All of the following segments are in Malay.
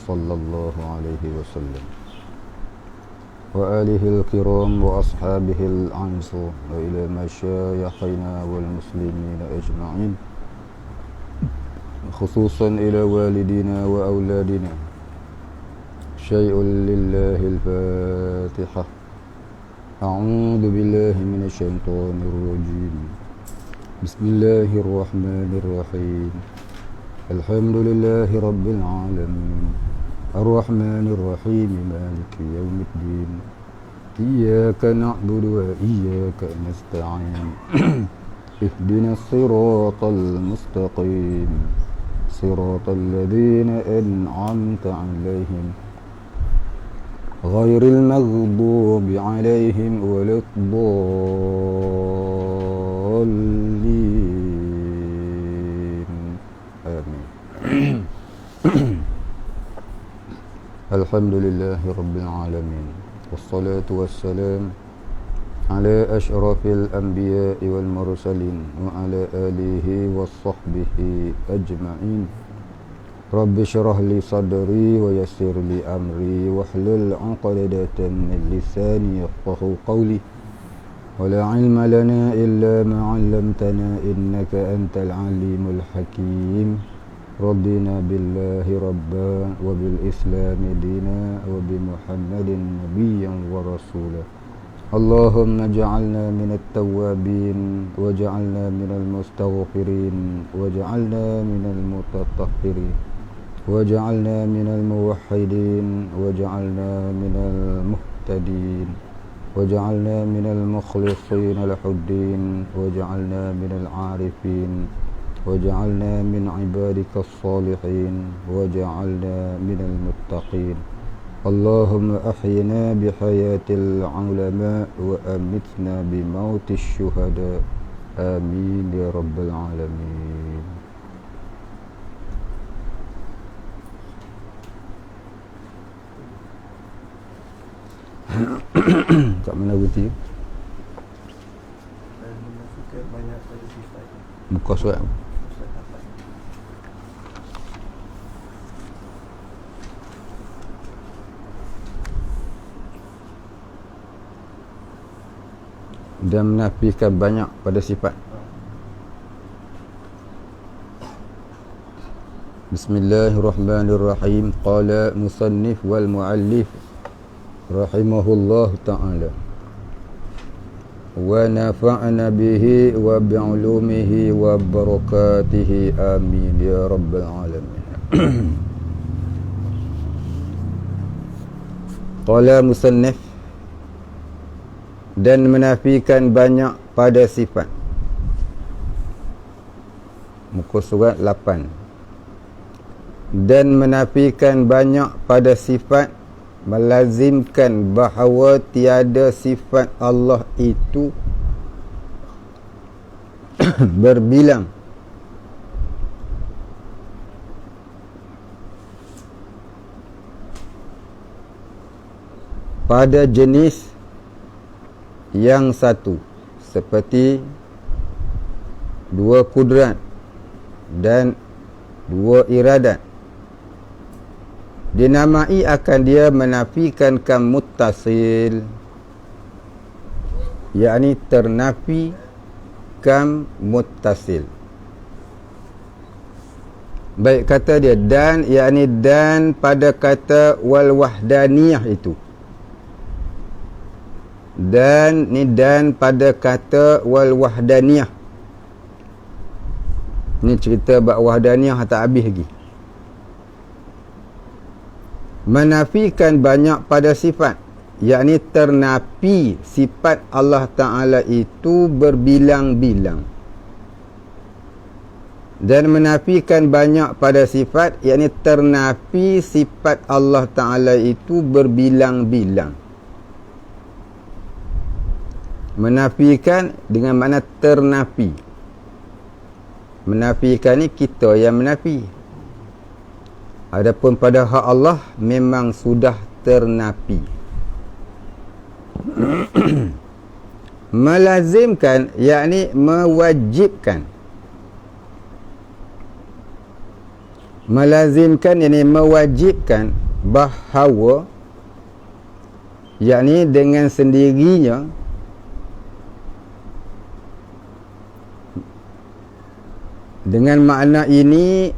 صلى الله عليه وسلم وآله الكرام وأصحابه الأنصار وإلى مشايخنا والمسلمين أجمعين خصوصا إلى والدينا وأولادنا شيء لله الفاتحة. أعوذ بالله من الشيطان الرجيم. بسم الله الرحمن الرحيم. الحمد لله رب العالمين الرحمن الرحيم مالك يوم الدين إياك نعبد وإياك نستعين اهدنا الصراط المستقيم صراط الذين أنعمت عليهم غير المغضوب عليهم ولا الضالين آمين. الحمد لله رب العالمين والصلاة والسلام على أشرف الأنبياء والمرسلين وعلى آله وصحبه أجمعين. رب اشرح لي صدري ويسر لي أمري واحلل عقدة من لساني يفقهوا قولي ولا علم لنا إلا ما علمتنا إنك أنت العليم الحكيم. رضينا بالله ربا وبالإسلام دينا وبمحمد نبيا ورسولا. اللهم اجعلنا من التوابين واجعلنا من المستغفرين واجعلنا من المتطهرين واجعلنا من الموحدين واجعلنا من المهتدين واجعلنا من المخلصين له الدين واجعلنا من العارفين واجعلنا من عبادك الصالحين واجعلنا من المتقين. اللهم أحينا بحياة العلماء وأمتنا بموت الشهداء آمين يا رب العالمين. Kat mana berhenti? Buka surat. Dan menafikan banyak pada sifat. Bismillahirrahmanirrahim. Qala musannif wal muallif rahimahullah ta'ala wa nafa'na bihi wa bi'ulumihi wa barakatihi amin ya rabbal alamin. Qala musannif, dan menafikan banyak pada sifat. Muka surat 8. Dan menafikan banyak pada sifat melazimkan bahawa tiada sifat Allah itu berbilang. Pada jenis yang satu, seperti dua kudrat dan dua iradat. Dinamai akan dia menafikan kam muttasil, yakni ternafi kam muttasil. Baik, kata dia dan, yakni dan pada kata wal wahdaniyah itu. Dan ni dan pada kata wal wahdaniyah. Ni cerita bab wahdaniyah tak habis lagi. Menafikan banyak pada sifat, yakni ternafi sifat Allah Ta'ala itu berbilang-bilang. Dan menafikan banyak pada sifat, yakni ternafi sifat Allah Ta'ala itu berbilang-bilang. Menafikan dengan makna ternafi. Menafikan ni kita yang menafi. Adapun pada hak Allah memang sudah ternafi. Melazimkan, yakni mewajibkan. melazimkan, yakni mewajibkan bahawa, yakni dengan sendirinya dengan makna ini,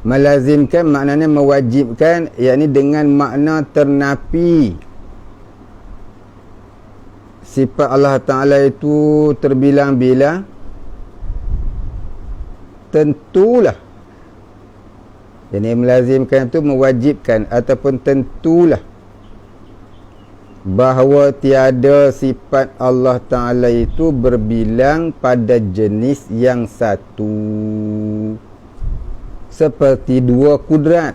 melazimkan maknanya mewajibkan, yakni dengan makna ternapi sifat Allah Ta'ala itu terbilang-bilang, tentulah, yakni melazimkan itu mewajibkan ataupun tentulah bahawa tiada sifat Allah Ta'ala itu berbilang pada jenis yang satu, seperti dua kudrat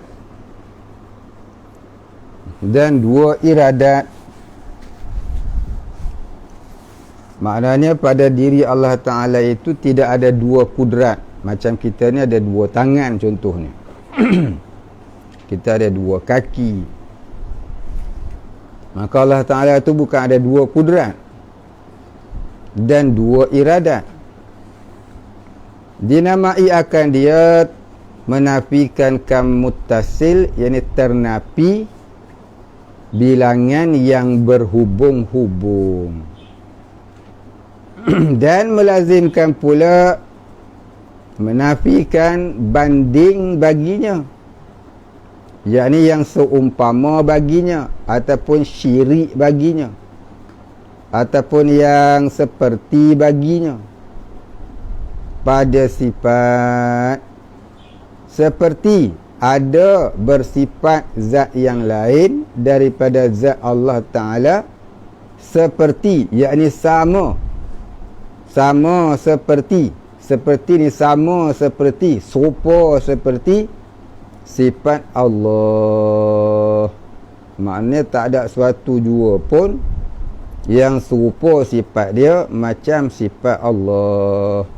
dan dua iradat. Maknanya pada diri Allah Ta'ala itu tidak ada dua kudrat. Macam kita ni ada dua tangan contohnya. Kita ada dua kaki. Maka Allah Ta'ala itu bukan ada dua kudrat dan dua iradat. Dinamai akan dia menafikan kam muttasil, yakni ternapi bilangan yang berhubung-hubung. Dan melazimkan pula menafikan banding baginya, yakni yang seumpama baginya ataupun syirik baginya ataupun yang seperti baginya pada sifat, seperti ada bersifat zat yang lain daripada zat Allah Ta'ala, seperti, yakni sama seperti ni, sama seperti, serupa seperti sifat Allah. Maknanya tak ada suatu jua pun yang serupa sifat dia macam sifat Allah.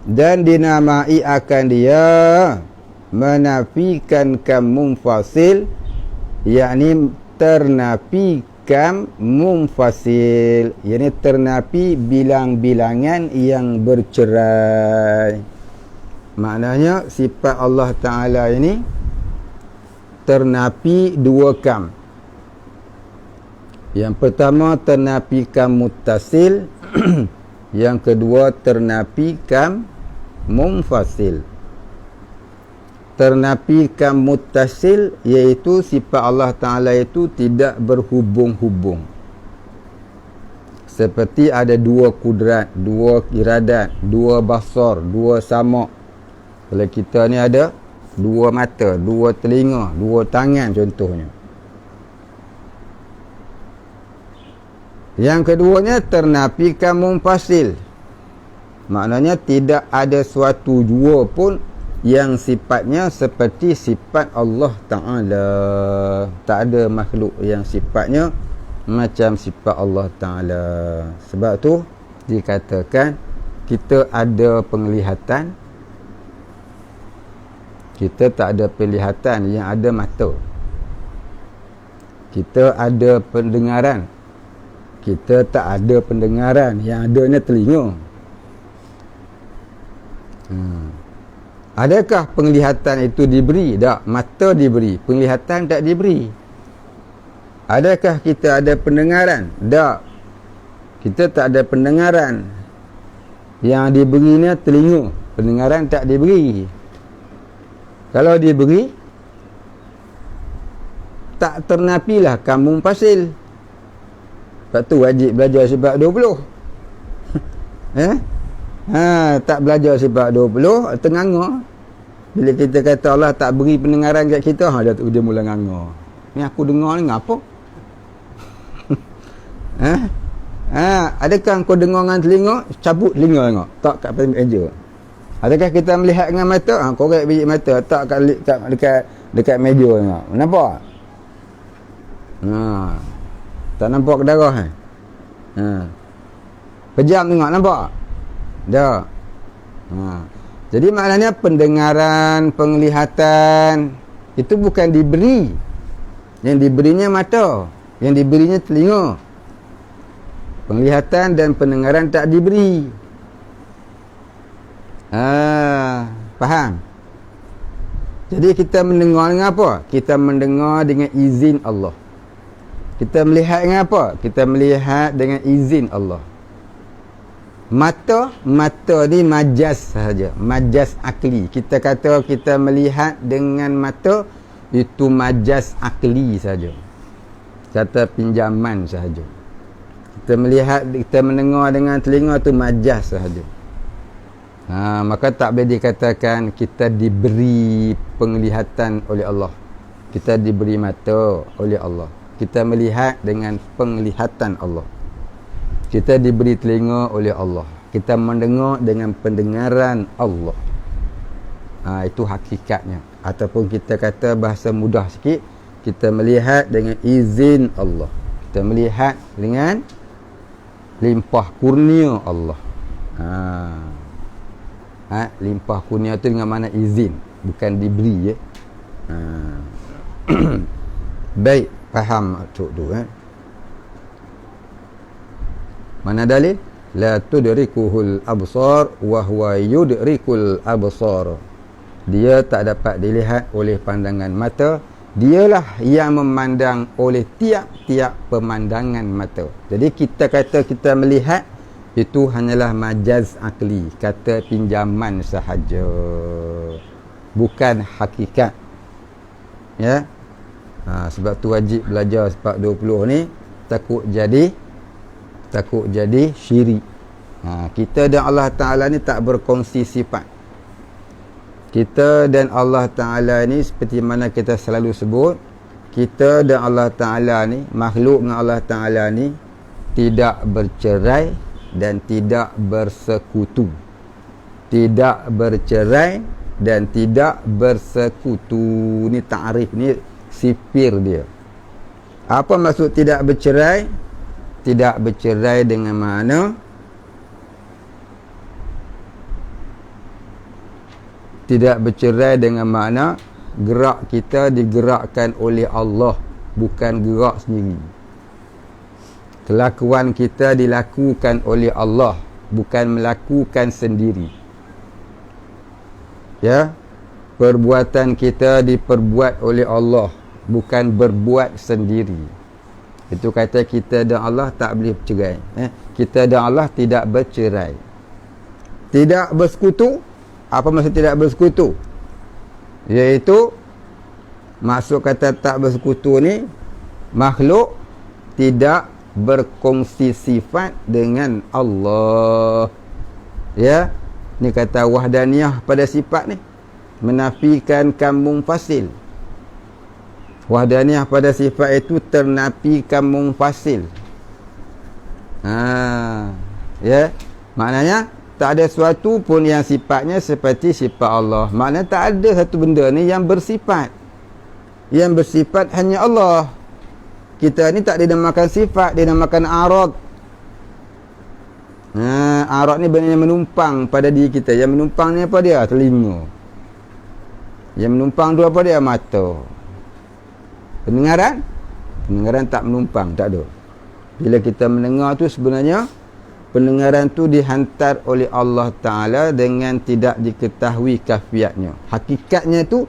Dan dinamai akan dia menafikan kam munfasil, yakni ternapi kam munfasil, yakni ternapi bilang-bilangan yang bercerai. Maknanya sifat Allah Ta'ala ini ternapi dua kam. Yang pertama ternapi kam muttasil, yang kedua ternapi kam munfasil. Ternapi kam muttasil iaitu sifat Allah Ta'ala itu tidak berhubung-hubung, seperti ada dua kudrat, dua iradat, dua basar, dua sama'. Kalau kita ni ada dua mata, dua telinga, dua tangan contohnya. Yang keduanya ternapi kam munfasil. Maknanya tidak ada suatu jua pun yang sifatnya seperti sifat Allah Ta'ala. Tak ada makhluk yang sifatnya macam sifat Allah Ta'ala. Sebab tu dikatakan kita ada penglihatan, kita tak ada penglihatan, yang ada mata. Kita ada pendengaran, kita tak ada pendengaran, yang adanya telinga. Adakah penglihatan itu diberi? Tak. Mata diberi, penglihatan tak diberi. Adakah kita ada pendengaran? Tak. Kita tak ada pendengaran. Yang diberinya telinga, pendengaran tak diberi. Kalau diberi, tak ternapilah kam munfasil. Sebab tu wajib belajar sifat 20. Tak belajar sifat 20, tenganga. Bila kita kata Allah tak beri pendengaran kat kita, dia mula nganga. Ni aku dengar ni ngapa? Adakah kau dengar dengan telinga? Cabut telinga tengok. Tak kat meja. Adakah kita melihat dengan mata? Korek biji mata. Tak dekat meja tengok. Nampak? Tak nampak ke darah? Pejam tengok, nampak? Tak. Jadi maknanya pendengaran, penglihatan itu bukan diberi. Yang diberinya mata, yang diberinya telinga. Penglihatan dan pendengaran tak diberi. Faham? Jadi kita mendengar dengan apa? Kita mendengar dengan izin Allah. Kita melihat dengan apa? Kita melihat dengan izin Allah. Mata ni majaz sahaja, majaz akli. Kita kata kita melihat dengan mata, itu majaz akli sahaja, kata pinjaman sahaja. Kita melihat, kita mendengar dengan telinga, tu majaz sahaja. Maka tak boleh dikatakan kita diberi penglihatan oleh Allah. Kita diberi mata oleh Allah. Kita melihat dengan penglihatan Allah. Kita diberi telinga oleh Allah. Kita mendengar dengan pendengaran Allah. Itu hakikatnya. Ataupun kita kata bahasa mudah sikit, kita melihat dengan izin Allah. Kita melihat dengan limpah kurnia Allah. Limpah kurnia tu dengan mana izin, bukan diberi. Baik, faham maksud tu. Mana dalil? La tudrikuhul absar wa huwa yudrikul absar. Dia tak dapat dilihat oleh pandangan mata, dialah yang memandang oleh tiap-tiap pemandangan mata. Jadi kita kata kita melihat, itu hanyalah majaz akli, kata pinjaman sahaja, bukan hakikat. Ya. Sebab tu wajib belajar sebab 20 ni, takut jadi syirik. Kita dan Allah Ta'ala ni tak berkongsi sifat. Kita dan Allah Ta'ala ni seperti mana kita selalu sebut, kita dan Allah Ta'ala ni, makhluk dengan Allah Ta'ala ni tidak bercerai dan tidak bersekutu. Tidak bercerai dan tidak bersekutu. Ni ta'rif, ni sifir dia. Apa maksud tidak bercerai? Tidak bercerai dengan mana? Tidak bercerai dengan makna gerak kita digerakkan oleh Allah, bukan gerak sendiri. Kelakuan kita dilakukan oleh Allah, bukan melakukan sendiri. Ya. Perbuatan kita diperbuat oleh Allah, bukan berbuat sendiri. Itu kata kita dan Allah tak boleh bercerai. Kita dan Allah tidak bercerai. Tidak bersekutu. Apa maksud tidak bersekutu? Iaitu, maksud kata tak bersekutu ni, makhluk tidak berkongsi sifat dengan Allah. Ya. Ni kata wahdaniyah pada sifat ni, menafikan kambung fasil. Wahdaniyah pada sifat itu ternafikan munfasil. Ya. Maknanya tak ada sesuatu pun yang sifatnya seperti sifat Allah. Maknanya tak ada satu benda ni yang bersifat. Yang bersifat hanya Allah. Kita ni tak dinamakan sifat, dinamakan arad. Arad ni benda yang menumpang pada diri kita. Yang menumpang ni apa dia? Telinga. Yang menumpang tu apa dia? Mata. Pendengaran tak menumpang, tak ada. Bila kita mendengar tu sebenarnya pendengaran tu dihantar oleh Allah Ta'ala dengan tidak diketahui kafiatnya. Hakikatnya tu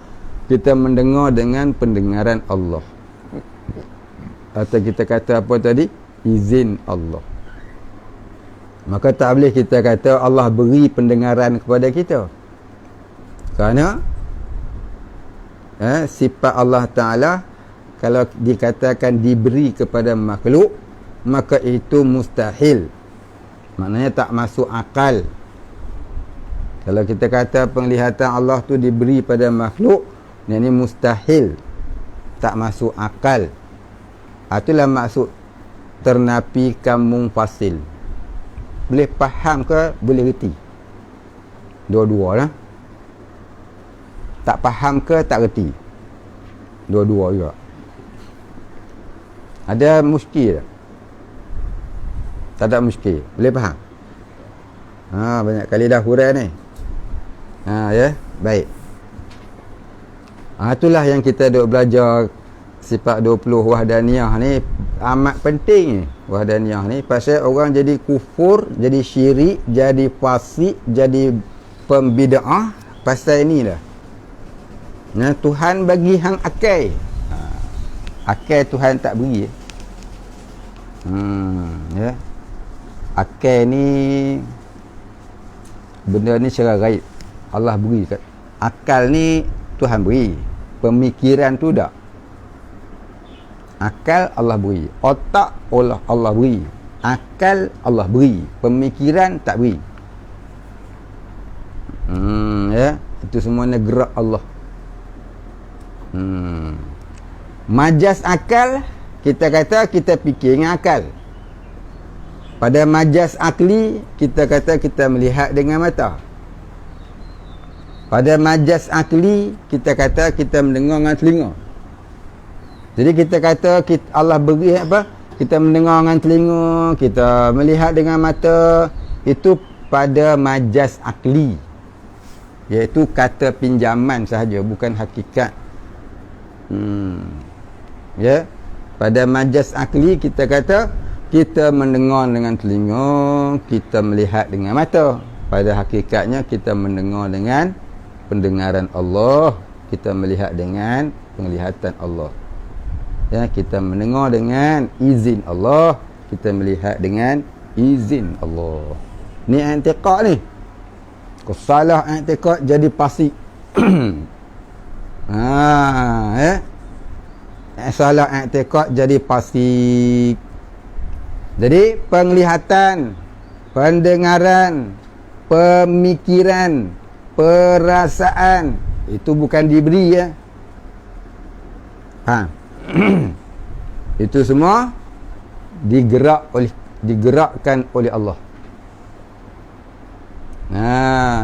kita mendengar dengan pendengaran Allah. Atau kita kata apa tadi? Izin Allah. Maka tak boleh kita kata Allah beri pendengaran kepada kita. Kerana sifat Allah Ta'ala kalau dikatakan diberi kepada makhluk, maka itu mustahil. Maknanya tak masuk akal. Kalau kita kata penglihatan Allah tu diberi pada makhluk, ini mustahil. Tak masuk akal. Itulah maksud ternafikan munfasil. Boleh faham ke boleh reti? Dua-dua lah. Tak faham ke tak reti? Dua-dua juga. Ada muskil tak? Tak ada muskil. Boleh faham? Banyak kali dah hurai ni. Ya, baik. Itulah yang kita duk belajar sifat 20 wahdaniyah ni, amat penting ni wahdaniyah ni, pasal orang jadi kufur, jadi syirik, jadi fasik, jadi pembida'ah pasal inilah. Tuhan bagi hang akal. Akal Tuhan tak beri. Ya. Akal ni benda ni secara gaib. Allah beri kat. Akal ni Tuhan beri. Pemikiran tu tak. Akal Allah beri. Otak Allah beri. Akal Allah beri. Pemikiran tak beri. Ya. Itu semuanya gerak Allah. Majas akal, kita kata kita fikir dengan akal. Pada majas akli, kita kata kita melihat dengan mata. Pada majas akli, kita kata kita mendengar dengan telinga. Jadi kita kata Allah beri apa? Kita mendengar dengan telinga, kita melihat dengan mata. Itu pada majas akli, iaitu kata pinjaman sahaja, bukan hakikat. Ya, pada majas akli kita kata kita mendengar dengan telinga, kita melihat dengan mata. Pada hakikatnya kita mendengar dengan pendengaran Allah, kita melihat dengan penglihatan Allah. Ya, kita mendengar dengan izin Allah, kita melihat dengan izin Allah. Ni i'tiqad ni. Kalau salah i'tiqad jadi fasik. Salah i'tiqad jadi fasik. Jadi penglihatan, pendengaran, pemikiran, perasaan itu bukan diberi, ya. Itu semua digerakkan oleh Allah.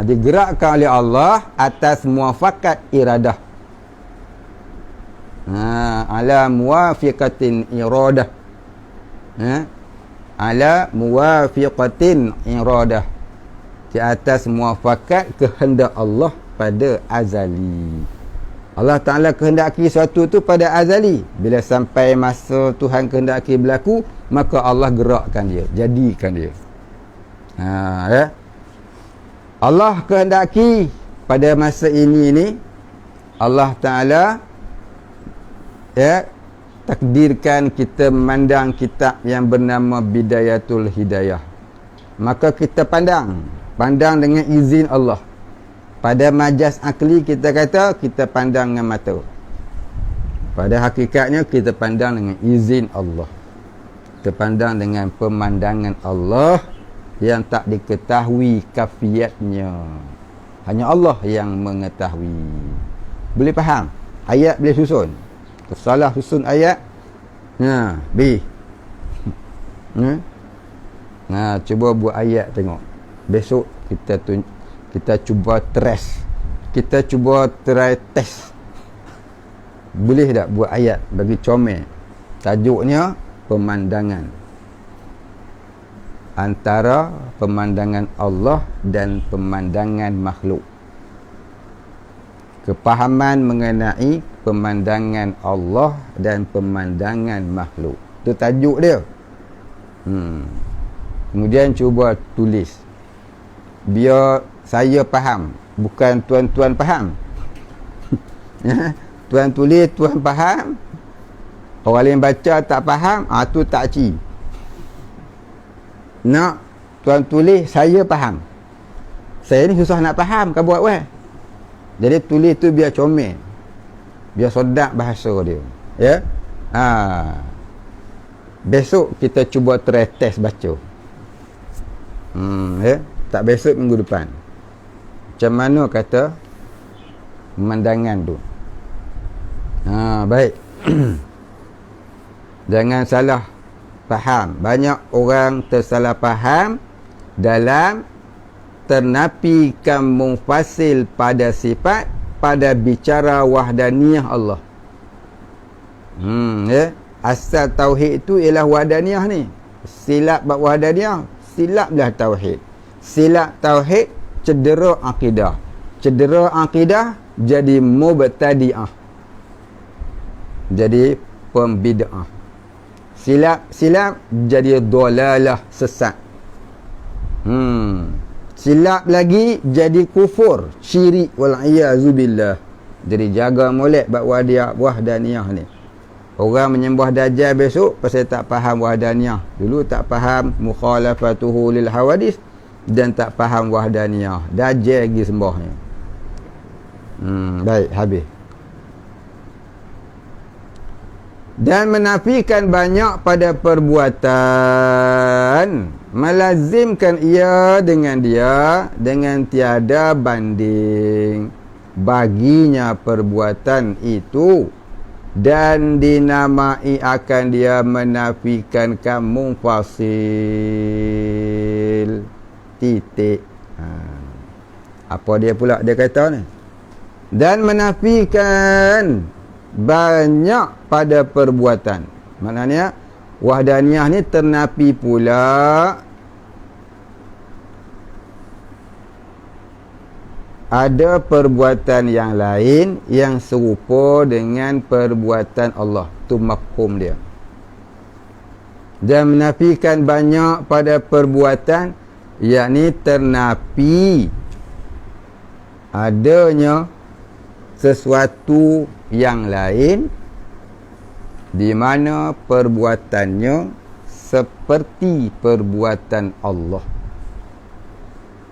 Digerakkan oleh Allah atas muafakat iradah. Ala muwafiqatin iradah. Ala muwafiqatin iradah. Di atas muafakat kehendak Allah pada azali. Allah Ta'ala kehendaki sesuatu tu pada azali. Bila sampai masa Tuhan kehendaki berlaku, maka Allah gerakkan dia, jadikan dia. Ya. Allah kehendaki pada masa ini Allah Ta'ala, ya, takdirkan kita memandang kitab yang bernama Bidayatul Hidayah. Maka kita pandang dengan izin Allah. Pada majas akli kita kata kita pandang dengan mata. Pada hakikatnya kita pandang dengan izin Allah. Kita pandang dengan pemandangan Allah yang tak diketahui kafiatnya. Hanya Allah yang mengetahui. Boleh faham? Ayat boleh susun. Salah susun ayat. B. Cuba buat ayat tengok. Besok kita cuba test. Kita cuba try test. Boleh tak buat ayat bagi comel? Tajuknya pemandangan. Antara pemandangan Allah dan pemandangan makhluk. Kepahaman mengenai pemandangan Allah dan pemandangan makhluk. Itu tajuk dia. Kemudian cuba tulis. Biar saya faham, bukan tuan-tuan faham. Tuan tulis, tuan faham. Orang lain baca tak faham, tu takci. Nak tuan tulis, saya faham. Saya ni susah nak faham, kau buat weh. Jadi tulis tu biar comel, biar sedap bahasa dia, ya. Besok kita cuba try test baca. Ya. Tak besok, minggu depan. Macam mana kata pemandangan tu? Baik. Jangan salah faham. Banyak orang tersalah faham dalam ternafikan munfasil pada sifat pada bicara wahdaniyah Allah. Ya. Asal tauhid itu ialah wahdaniyah ni. Silap bab wahdaniyah, silaplah tauhid. Silap tauhid, cedera akidah. Cedera akidah, jadi mubtadi'ah, jadi pembid'ah. Silap jadi dolalah, sesat. Silap lagi jadi kufur, syirik, wal'iyazubillah. Jadi jaga molek bab wahdaniyah ni. Orang menyembah Dajjal besok pasal tak faham wahdaniyah. Dulu tak faham mukhalafatuhu lil hawadis dan tak faham wahdaniyah. Dajjal lagi sembahnya. Baik, habis. Dan menafikan banyak pada perbuatan, melazimkan ia dengan dia dengan tiada banding baginya perbuatan itu, dan dinamai akan dia menafikan kamu fasil. Titik. Apa dia pula dia kata ni? Dan menafikan banyak pada perbuatan. Maknanya wahdaniyah ni ternapi pula ada perbuatan yang lain yang serupa dengan perbuatan Allah. Itu mafhum dia. Dan menafikan banyak pada perbuatan, yakni ternapi adanya sesuatu yang lain di mana perbuatannya seperti perbuatan Allah.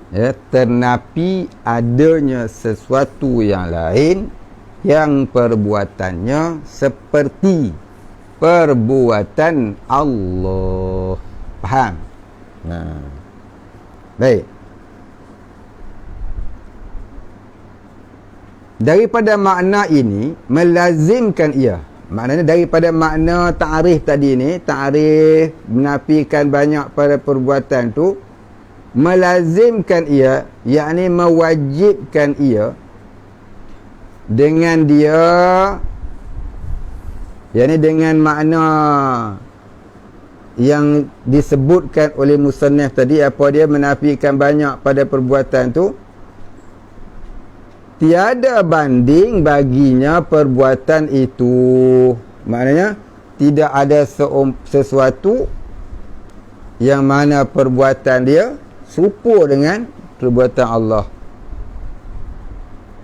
Ya, ternapi adanya sesuatu yang lain yang perbuatannya seperti perbuatan Allah. Faham? Baik. Daripada makna ini melazimkan ia. Maknanya daripada makna ta'rif tadi ni, ta'rif menafikan banyak pada perbuatan tu, melazimkan ia, yakni mewajibkan ia dengan dia, yakni dengan makna yang disebutkan oleh musannif tadi. Apa dia? Menafikan banyak pada perbuatan tu, tiada banding baginya perbuatan itu. Maknanya tidak ada sesuatu yang mana perbuatan dia serupa dengan perbuatan Allah.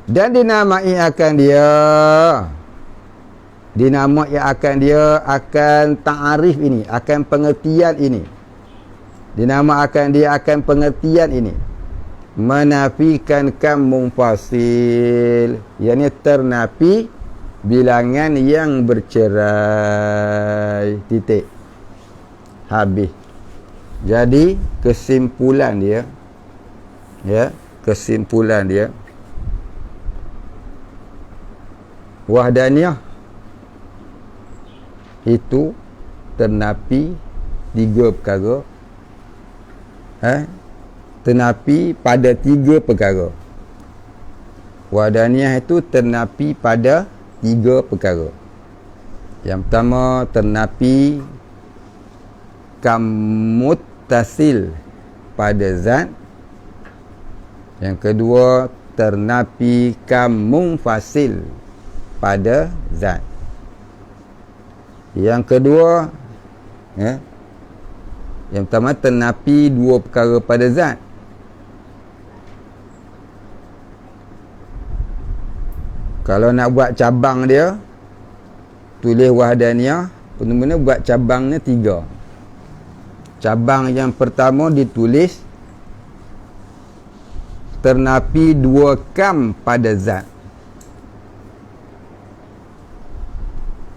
Dan dinamai akan dia, dinamai akan dia akan ta'arif ini, akan pengertian ini. Dinamai akan dia akan pengertian ini, menafikan kam munfasil, yakni ternapi bilangan yang bercerai. Titik. Habis. Jadi kesimpulan dia, ya, kesimpulan dia, wahdaniyah itu ternapi 3 perkara. Ternapi pada 3 perkara. Wahdaniyah itu ternapi pada 3 perkara. Yang pertama, ternapi muttasil pada zat. Yang kedua, ternapi munfasil pada zat. Yang kedua, ya, yang pertama ternapi 2 perkara pada zat. Kalau nak buat cabang dia, tulis wahdaniyah, benar-benar buat cabangnya 3. Cabang yang pertama ditulis ternapi 2 kam pada zat.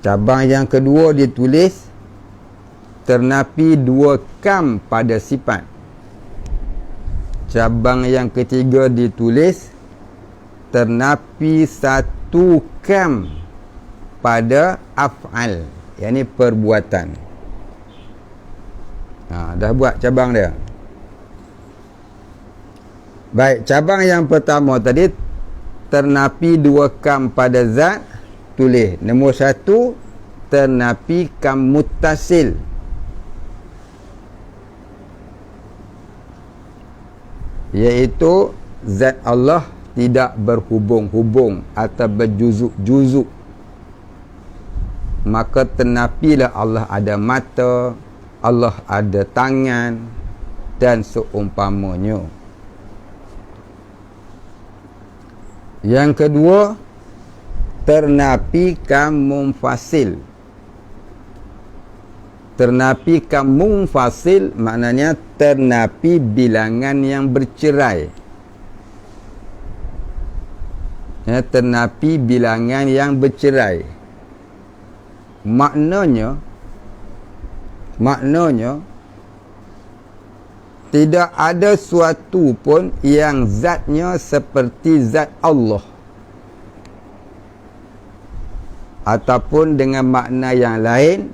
Cabang yang kedua ditulis ternapi 2 kam pada sifat. Cabang yang ketiga ditulis ternapi 1 kam pada af'al, yakni perbuatan. Dah buat cabang dia. Baik, cabang yang pertama tadi ternapi 2 kam pada zat, tulis nombor 1 ternapi kam muttasil. Iaitu zat Allah tidak berhubung-hubung atau berjuzuk-juzuk. Maka ternapilah Allah ada mata, Allah ada tangan dan seumpamanya. Yang kedua, ternafikan munfasil. Ternafikan munfasil maknanya ternafi bilangan yang bercerai. Ya, ternafi bilangan yang bercerai. Maknanya tidak ada suatu pun yang zatnya seperti zat Allah. Ataupun dengan makna yang lain,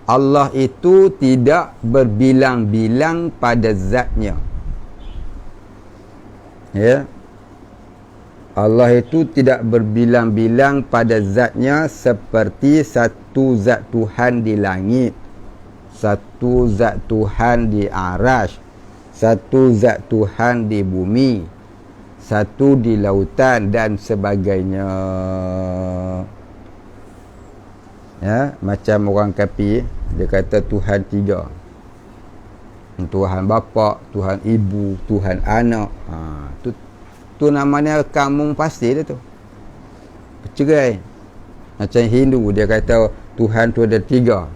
Allah itu tidak berbilang-bilang pada zatnya. Ya. Allah itu tidak berbilang-bilang pada zatnya seperti satu zat Tuhan di langit, satu zat Tuhan di arash, satu zat Tuhan di bumi, satu di lautan dan sebagainya. Ya, macam orang kafir, dia kata Tuhan tiga. Tuhan bapa, Tuhan ibu, Tuhan anak. Tu namanya kampung pasti dia tu. Bercerai. Macam Hindu, dia kata Tuhan tu ada tiga.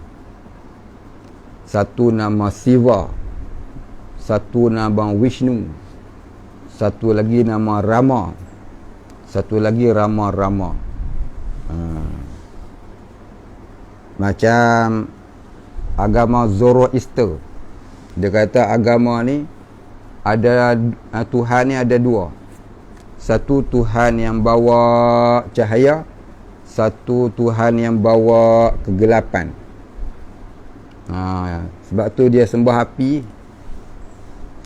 Satu nama Siva, satu nama Vishnu, satu lagi nama Rama, satu lagi Rama. Macam agama Zoroaster, dia kata agama ni ada Tuhan ni ada dua. Satu Tuhan yang bawa cahaya, satu Tuhan yang bawa kegelapan. Sebab tu dia sembah api.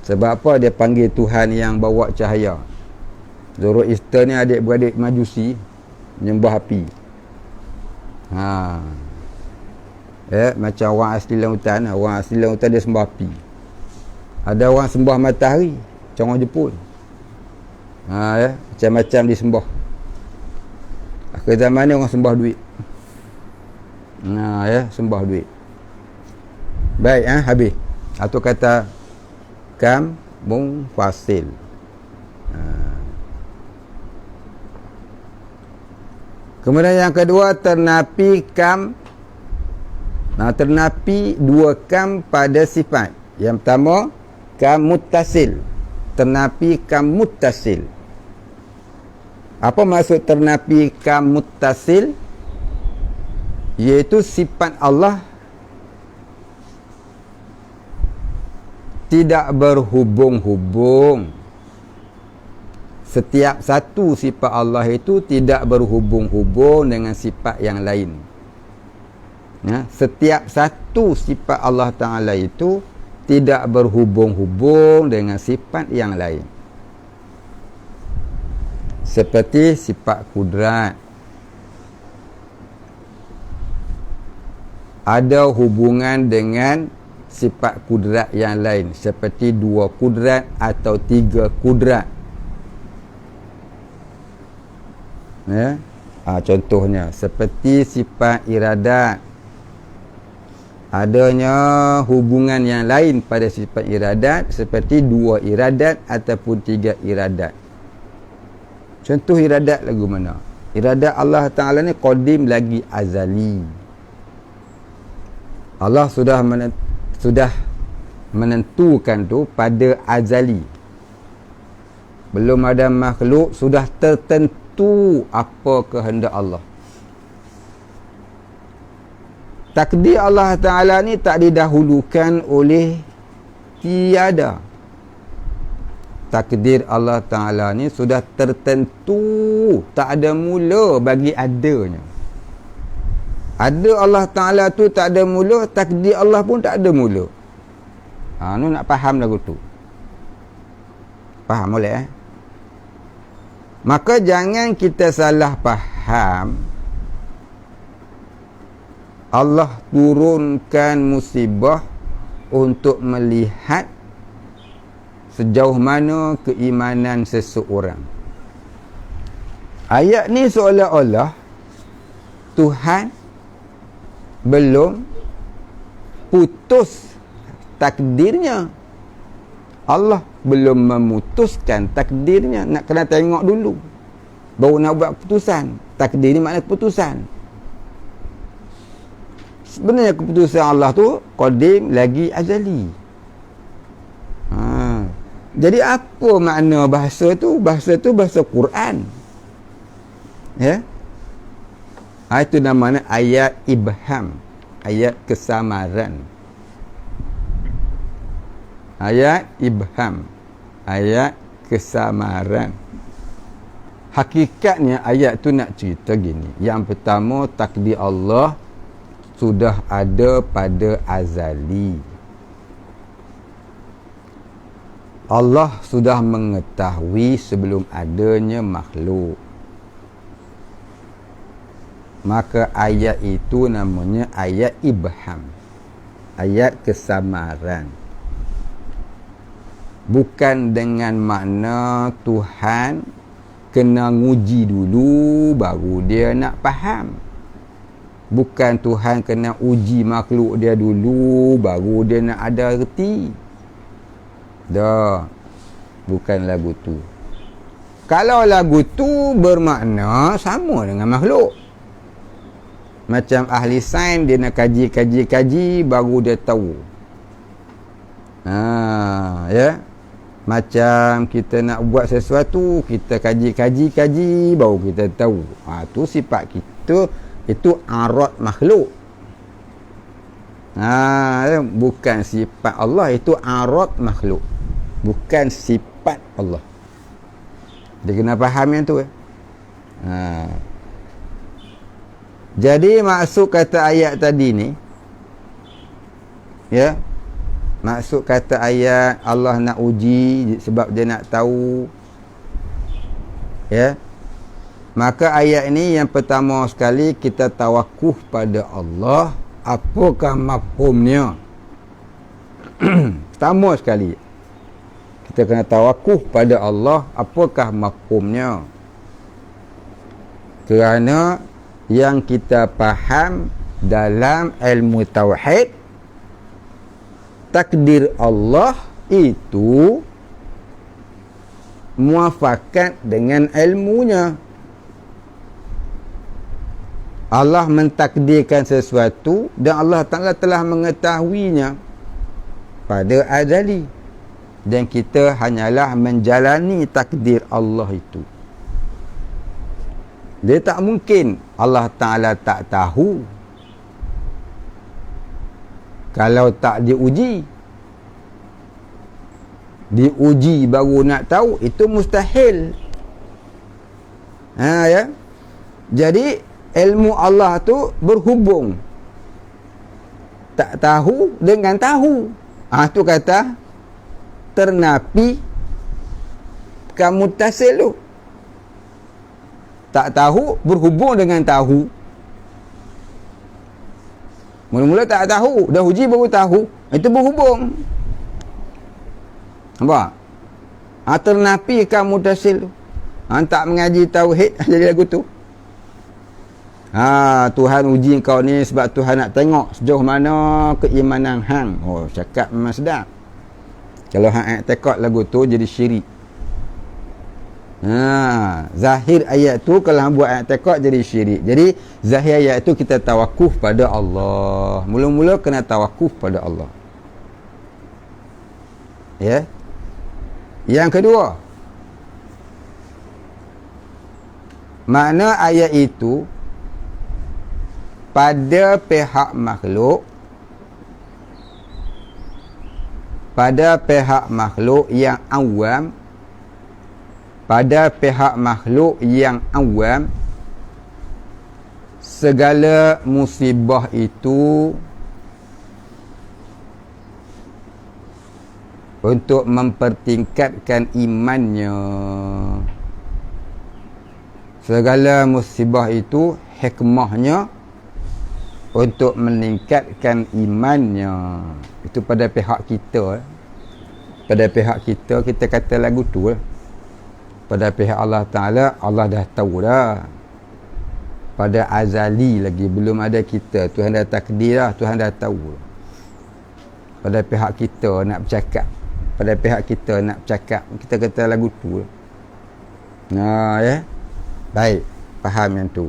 Sebab apa dia panggil Tuhan yang bawa cahaya? Zoroaster ni adik-beradik Majusi menyembah api. Macam orang asli lautan. Orang asli lautan dia sembah api. Ada orang sembah matahari, macam orang Jepun. Macam-macam disembah. Akhir zaman ni orang sembah duit. Sembah duit. Baik, habis. Atau kata kam munfasil. Kemudian yang kedua, ternafi kam. Ternafi dua kam pada sifat. Yang pertama, kam muttasil. Ternafi kam muttasil. Apa maksud ternafi kam muttasil? Iaitu sifat Allah tidak berhubung-hubung. Setiap satu sifat Allah itu tidak berhubung-hubung dengan sifat yang lain. Setiap satu sifat Allah Ta'ala itu tidak berhubung-hubung dengan sifat yang lain. Seperti sifat kudrat, ada hubungan dengan sifat kudrat yang lain, seperti dua kudrat atau tiga kudrat. Contohnya seperti sifat iradat, adanya hubungan yang lain pada sifat iradat, seperti dua iradat ataupun tiga iradat. Contoh iradat lagu mana? Iradat Allah Ta'ala ni qadim lagi azali. Allah sudah menentukan tu pada azali. Belum ada makhluk, sudah tertentu apa kehendak Allah. Takdir Allah Ta'ala ni tak didahulukan oleh tiada. Takdir Allah Ta'ala ni sudah tertentu, tak ada mula bagi adanya. Ada Allah Ta'ala tu tak ada mula, takdir Allah pun tak ada mula. Ni nak faham lagu tu. Faham boleh Maka jangan kita salah faham. Allah turunkan musibah untuk melihat sejauh mana keimanan seseorang. Ayat ni seolah-olah Tuhan belum putus takdirnya. Allah belum memutuskan takdirnya. Nak kena tengok dulu, baru nak buat keputusan. takdir ni makna keputusan. Sebenarnya keputusan Allah tu qadim lagi azali. Jadi apa makna bahasa tu? Bahasa tu bahasa Quran. Ya. Itu namanya ayat ibham, ayat kesamaran. Ayat ibham, ayat kesamaran. Hakikatnya ayat tu nak cerita gini. Yang pertama, takdir Allah sudah ada pada azali. Allah sudah mengetahui sebelum adanya makhluk. Maka ayat itu namanya ayat ibham, ayat kesamaran. Bukan dengan makna Tuhan kena nguji dulu baru dia nak faham. Bukan Tuhan kena uji makhluk dia dulu baru dia nak ada reti. Dah, bukan lagu tu. Kalau lagu tu bermakna sama dengan makhluk. Macam ahli sains, dia nak kaji baru dia tahu. Ya. Macam kita nak buat sesuatu, kita kaji baru kita tahu. Tu sifat kita, itu arad makhluk. Bukan sifat Allah, itu arad makhluk. Bukan sifat Allah. Dia kena faham yang tu. Jadi maksud kata ayat tadi ni, ya, maksud kata ayat Allah nak uji sebab dia nak tahu, ya. Maka ayat ini yang pertama sekali kita tawakuf pada Allah. Apakah mafhumnya? Pertama sekali kita kena tawakuf pada Allah. Apakah mafhumnya? Kerana yang kita faham dalam ilmu tauhid, takdir Allah itu muafakat dengan ilmunya. Allah mentakdirkan sesuatu dan Allah Ta'ala telah mengetahuinya pada azali, dan kita hanyalah menjalani takdir Allah itu. Dia tak mungkin Allah Ta'ala tak tahu kalau tak diuji. Diuji baru nak tahu, itu mustahil. Ya. Jadi ilmu Allah tu berhubung tak tahu dengan tahu. Tu kata ternapi kamu tasil tu. Tak tahu berhubung dengan tahu. Mula-mula tak tahu, dah uji baru tahu, itu berhubung. Nampak? Ternapi kamu tasil tu. Tak mengaji tauhid jadi lagu tu. Tuhan uji kau ni sebab Tuhan nak tengok sejauh mana keimanan hang. Cakap memang sedap. Kalau hang i'tiqad lagu tu jadi syirik. Zahir ayat tu kalau hang buat i'tiqad jadi syirik. Jadi zahir ayat tu kita tawakuf pada Allah. Mula-mula kena tawakuf pada Allah. Ya. Yang kedua, makna ayat itu pada pihak makhluk, pada pihak makhluk yang awam, pada pihak makhluk yang awam, segala musibah itu untuk mempertingkatkan imannya. Segala musibah itu hikmahnya untuk meningkatkan imannya. Itu pada pihak kita. Pada pihak kita, kita kata lagu tu. Pada pihak Allah Ta'ala, Allah dah tahu dah. Pada azali lagi, belum ada kita, Tuhan dah takdir dah, Tuhan dah tahu. Pada pihak kita nak bercakap, pada pihak kita nak bercakap, kita kata lagu tu. Ya. Baik. faham yang tu.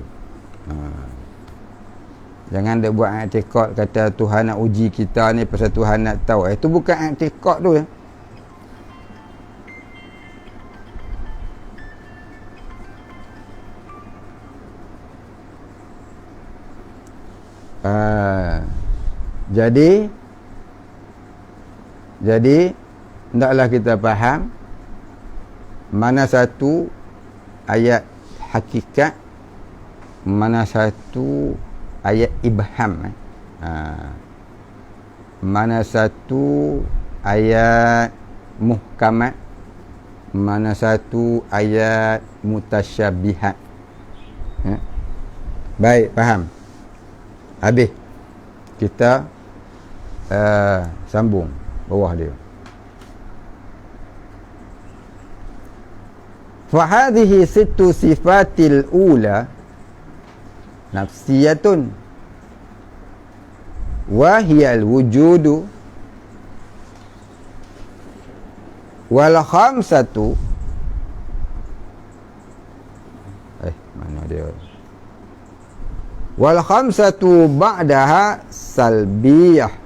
Jangan dia buat i'tiqad kata Tuhan nak uji kita ni pasal Tuhan nak tahu. Itu bukan i'tiqad tu ya. Jadi hendaklah kita faham mana satu ayat hakikat, mana satu ayat ibham, mana satu ayat muhkamat, mana satu ayat mutasyabihat. Baik, faham. Habis kita sambung bawah dia. Fahadhihi sittu sifatil ula nafsiyatun wa hiyal wujudu wal khamsatu mana dia wal khamsatu ba'daha salbiyatun.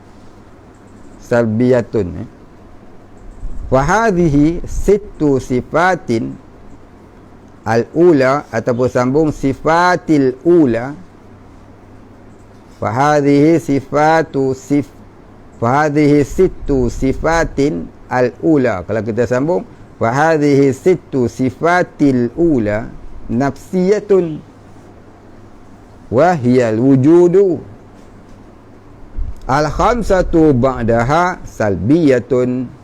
Wa hadhihi sittu sifatin al-ula ataupun sambung sifatil ula. Fa hadhihi sittu sifatin al-ula. Kalau kita sambung fa hadhihi sittu sifatil ula nafsiyatun wa hiyal wujudu al-khamsatu ba'daha salbiyatun.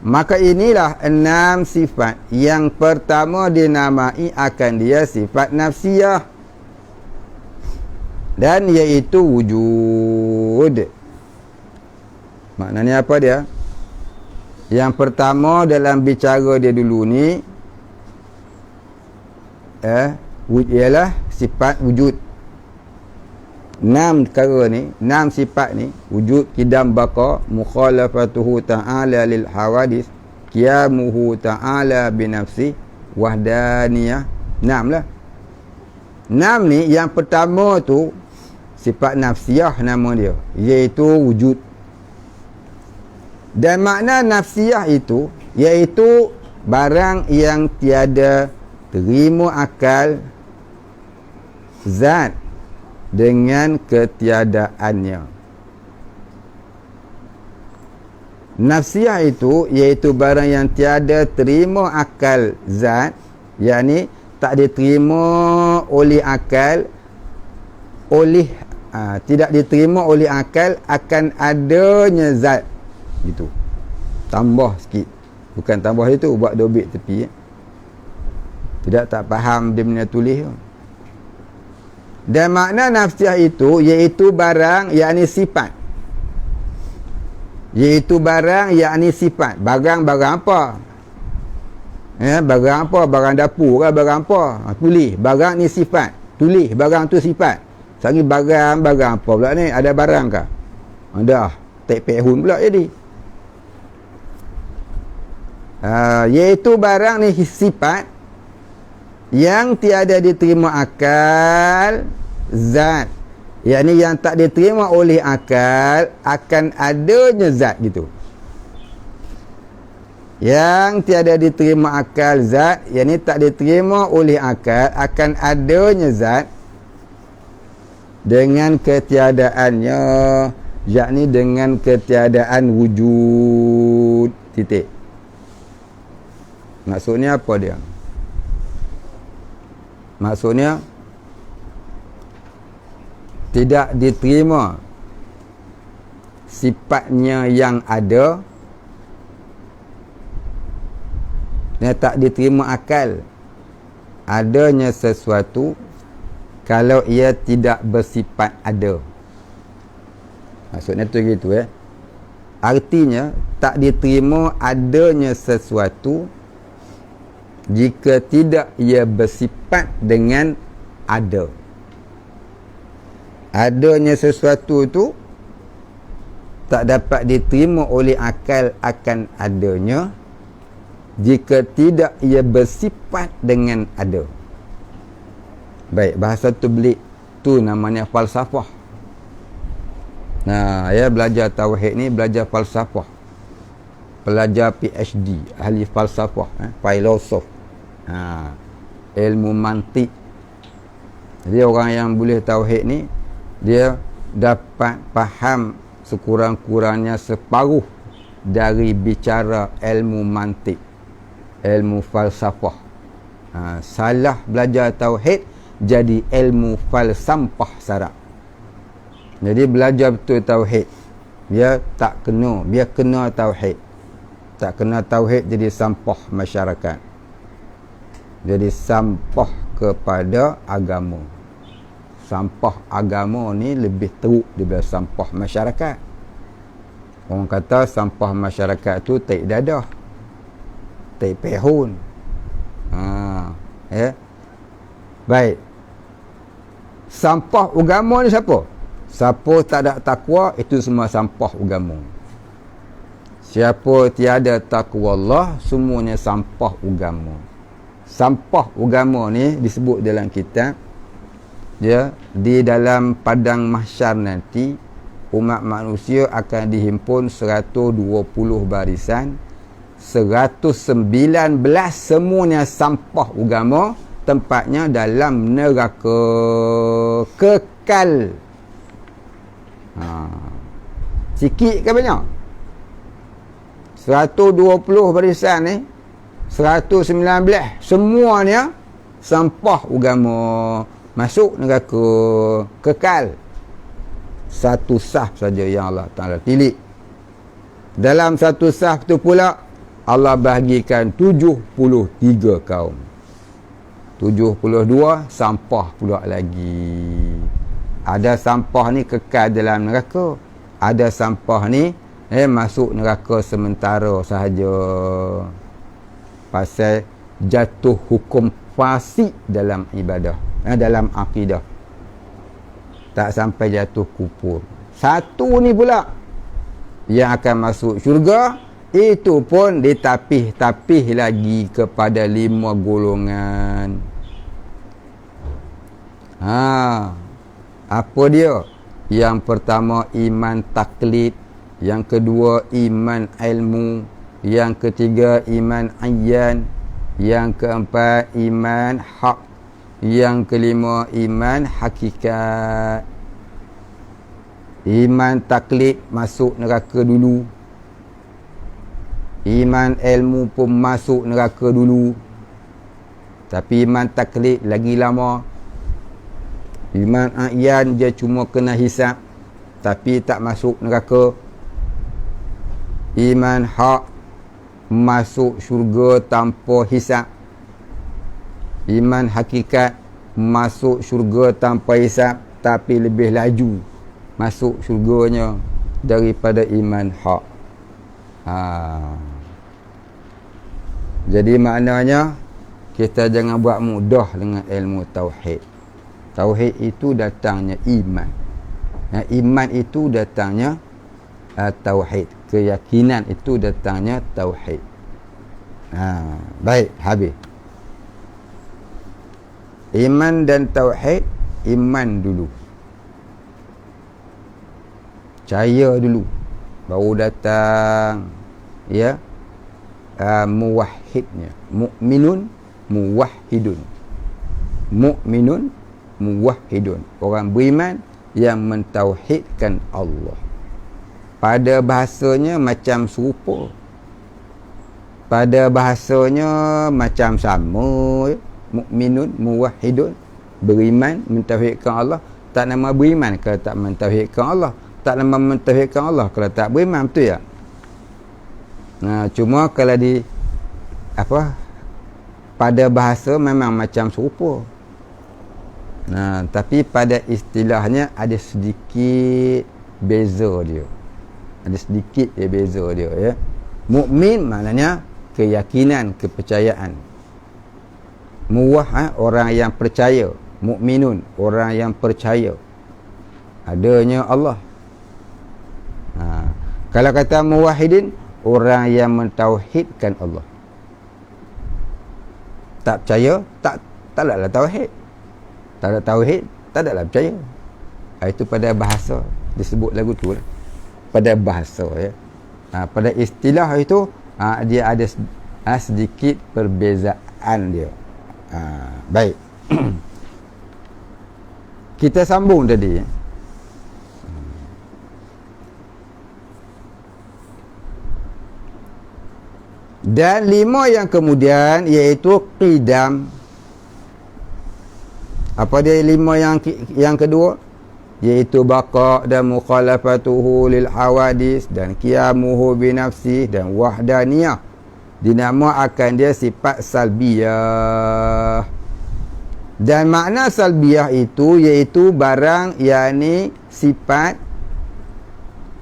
Maka inilah 6 sifat. Yang pertama dinamai akan dia sifat nafsiyah, dan iaitu wujud. Maknanya apa dia? Yang pertama dalam bicara dia dulu ni ialah sifat wujud. 6 perkara ni, 6 sifat ni, wujud, qidam, baqa, mukhalafatuhu ta'ala lil hawadis, qiyamuhu ta'ala binafsi, wahdaniyah. 6 lah. 6 ni yang pertama tu sifat nafsiyah nama dia, iaitu wujud. Dan makna nafsiyah itu iaitu barang yang tiada terima akal zat dengan ketiadaannya. Nafsiyah itu iaitu barang yang tiada terima akal zat, yakni tak diterima oleh akal, tidak diterima oleh akal akan adanya zat gitu. Tambah sikit, bukan tambah itu buat dobit tepi tidak tak faham dia punya tulis. Dan makna nafsiyah itu iaitu barang yakni sifat, iaitu barang yakni sifat. Barang-barang apa? Barang apa? Barang dapur ke barang apa? Tulis barang ni sifat, tulis barang tu sifat. Sagi barang apa pula ni? Ada barang ke? Ada. Tak pehun pula jadi. Iaitu barang ni sifat yang tiada diterima akal zat, yakni yang tak diterima oleh akal akan adanya zat gitu. Yang tiada diterima akal zat, yakni tak diterima oleh akal akan adanya zat dengan ketiadaannya, yakni dengan ketiadaan wujud. Titik. Maksudnya apa dia? Maksudnya tidak diterima sifatnya yang ada dan tak diterima akal adanya sesuatu kalau ia tidak bersifat ada. Maksudnya tu gitu Artinya tak diterima adanya sesuatu jika tidak ia bersifat dengan ada. Adanya sesuatu tu tak dapat diterima oleh akal akan adanya jika tidak ia bersifat dengan ada. Baik, bahasa tabligh tu namanya falsafah. Nah, ya belajar tauhid ni belajar falsafah. Pelajar PhD, ahli falsafah, filosof. Ilmu mantik. Jadi orang yang boleh tauhid ni dia dapat faham sekurang-kurangnya separuh dari bicara ilmu mantik, ilmu falsafah. Salah belajar tauhid jadi ilmu falsampah syarak. Jadi belajar betul tauhid, dia tak kena, dia kena tauhid. Tak kena tauhid jadi sampah masyarakat, jadi sampah kepada agama. Sampah agama ni lebih teruk daripada sampah masyarakat. Orang kata sampah masyarakat tu taik dadah, taik pehun. Ya. Baik. Sampah agama ni siapa? Siapa tak ada takwa, itu semua sampah agama. Siapa tiada takwa Allah, semuanya sampah agama. Sampah agama ni disebut dalam kitab, ya, di dalam padang mahsyar nanti umat manusia akan dihimpun 120 barisan, 119 semuanya sampah agama, tempatnya dalam neraka kekal. Sikit ke banyak? 120 barisan ni, 119 semuanya sampah agama, masuk neraka kekal. Satu saf saja yang Allah Ta'ala pilih. Dalam satu saf tu pula Allah bahagikan 73 kaum. 72 sampah pula lagi. Ada sampah ni kekal dalam neraka, ada sampah ni masuk neraka sementara sahaja, pasal jatuh hukum fasik dalam ibadah, dalam akidah, tak sampai jatuh kufur. Satu ni pula yang akan masuk syurga, itu pun ditapih-tapih lagi kepada 5 golongan. Apa dia? Yang pertama iman taklid, yang kedua iman ilmu, yang ketiga iman ayyan, yang keempat iman hak, yang kelima iman hakikat. Iman taklid masuk neraka dulu, iman ilmu pun masuk neraka dulu, tapi iman taklid lagi lama. Iman ayyan dia cuma kena hisap, tapi tak masuk neraka. Iman hak masuk syurga tanpa hisap. Iman hakikat masuk syurga tanpa hisap, tapi lebih laju masuk syurganya daripada iman hak. Jadi maknanya kita jangan buat mudah dengan ilmu tauhid. Tauhid itu datangnya iman. Iman itu datangnya tauhid. Keyakinan itu datangnya tauhid. Baik, habis. Iman dan tauhid, iman dulu, percaya dulu, baru datang ya muwahhidnya. Mukminun muwahhidun. Mukminun muwahhidun, orang beriman yang mentauhidkan Allah. Pada bahasanya macam serupa, pada bahasanya macam sama. Mukminun muwahhidun, beriman mentauhidkan Allah. Tak nama beriman kalau tak mentauhidkan Allah, tak nama mentauhidkan Allah kalau tak beriman, betul ya? Cuma kalau pada bahasa memang macam serupa. Tapi pada istilahnya ada sedikit beza dia. Ada sedikit beza dia, ya. Mukmin maknanya keyakinan, kepercayaan. Orang yang percaya. Mukminun, orang yang percaya adanya Allah. Kalau kata muwahhidin, orang yang mentauhidkan Allah. Tak percaya, taklah tauhid. tak ada tauhid, tak adalah percaya. Itu pada bahasa disebut lagu tu lah. Pada bahasa ya. Pada istilah itu dia ada sedikit perbezaan dia. Baik. Kita sambung tadi. Dan 5 yang kemudian iaitu qidam. Apa dia 5 yang kedua? Iaitu baqa' dan mukhalafatuhu lil hawadis dan qiyamuhu binafsih dan wahdaniyah. Dinamakan dia sifat salbiyah. Dan makna salbiyah itu iaitu barang, yakni sifat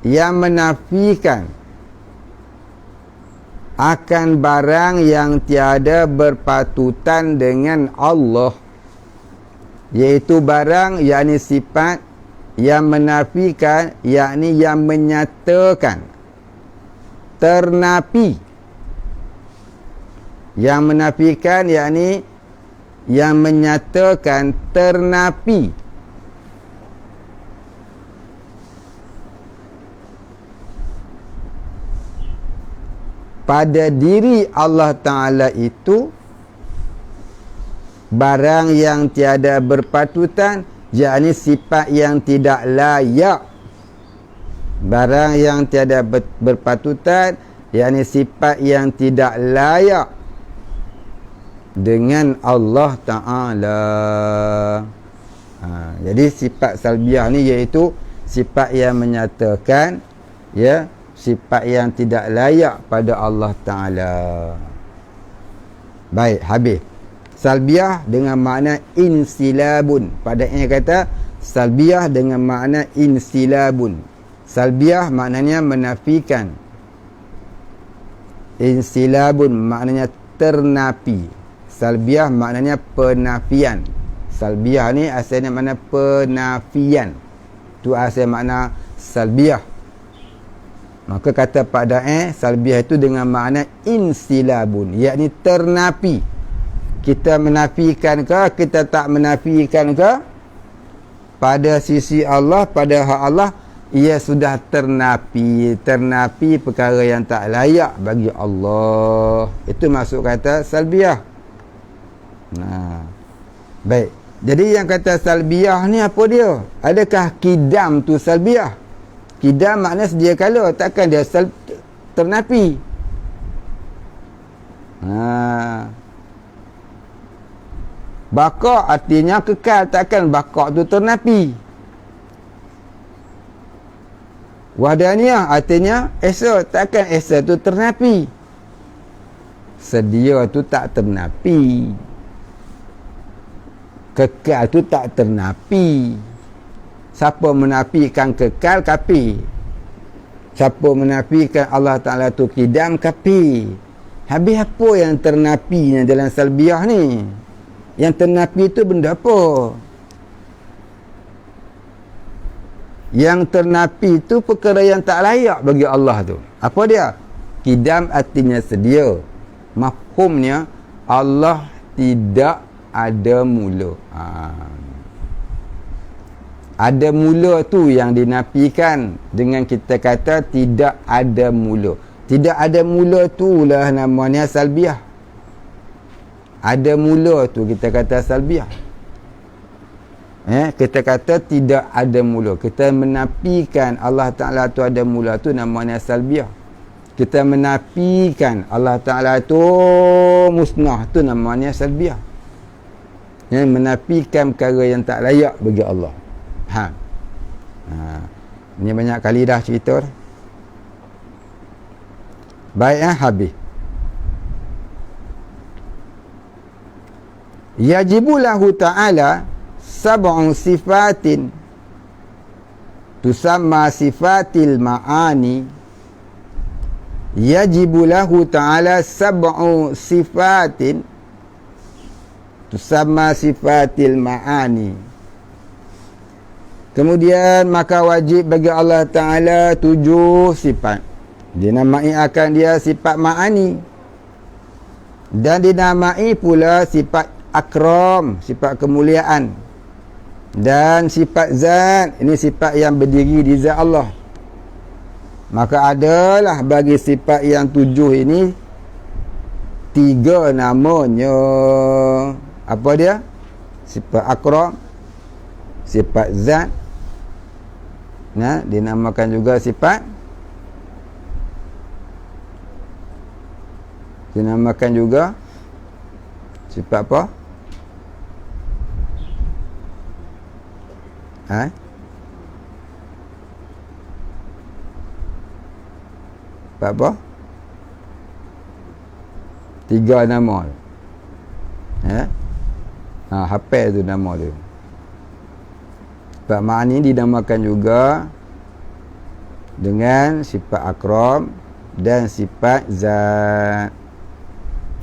yang menafikan akan barang yang tiada berpatutan dengan Allah, iaitu barang, yakni sifat yang menafikan, yakni yang menyatakan ternafi. Yang menafikan, yakni yang menyatakan ternafi. Pada diri Allah Ta'ala itu barang yang tiada berpatutan, yakni sifat yang tidak layak. Barang yang tiada berpatutan, yakni sifat yang tidak layak dengan Allah Ta'ala. Jadi sifat salbiah ni iaitu sifat yang menyatakan sifat yang tidak layak pada Allah Ta'ala. Baik, habis. Salbiah dengan makna insilabun. Pada ini kata salbiah dengan makna insilabun. Salbiah maknanya menafikan. Insilabun maknanya ternafi. Salbiah maknanya penafian. Salbiah ni asalnya makna penafian. Itu asal makna salbiah. Maka kata Pak Da'i, salbiah itu dengan makna insilabun, yakni ternafi. Kita menafikan ke, kita tak menafikan ke, pada sisi Allah, pada hak Allah, ia sudah ternafi. Ternafi perkara yang tak layak bagi Allah. Itu maksud kata salbiah. Baik. Jadi yang kata salbiah ni apa dia? Adakah kidam tu salbiah? Kidam makna sedia kala, takkan dia ternafi. Baqa' artinya kekal, takkan baqa' tu ternafi. Wahdaniyah artinya esa, takkan esa tu ternafi. Sedia tu tak ternafi. Kekal tu tak ternafi. Siapa menafikan kekal, kafir. Siapa menafikan Allah Ta'ala tu kidam, kafir. Habis apa yang ternafinya dalam salbiah ni? Yang ternafi tu benda apa? Yang ternafi tu perkara yang tak layak bagi Allah tu. Apa dia? Kidam artinya sedia. Mafhumnya Allah tidak ada mula. Ada mula tu yang dinafikan dengan kita kata tidak ada mula. Tidak ada mula tu lah namanya salbiah. Ada mula tu kita kata salbiah. Kita kata tidak ada mula. Kita menafikan Allah Ta'ala tu ada mula tu namanya salbiah. Kita menafikan Allah Ta'ala tu musnah tu namanya salbiah. Menafikan perkara yang tak layak bagi Allah. Ini banyak kali dah cerita. Baik, habis. Yajibu lahu ta'ala sab'un sifatin tusamma sifatil ma'ani. Yajibu lahu ta'ala sab'u sifatin tusamma sifatil ma'ani. Kemudian maka wajib bagi Allah Ta'ala 7 sifat. Dinamai akan dia sifat ma'ani. Dan dinamai pula sifat akram, sifat kemuliaan. dan sifat zat, ini sifat yang berdiri di zat Allah. Maka adalah bagi sifat yang 7 ini 3 namanya. Apa dia? Sifat akram, sifat zat, dinamakan juga sifat, dinamakan juga sifat apa? Sifat apa? 3 nama. Hafal tu nama dia. Sifat ma'ani dinamakan juga dengan sifat akram dan sifat zat.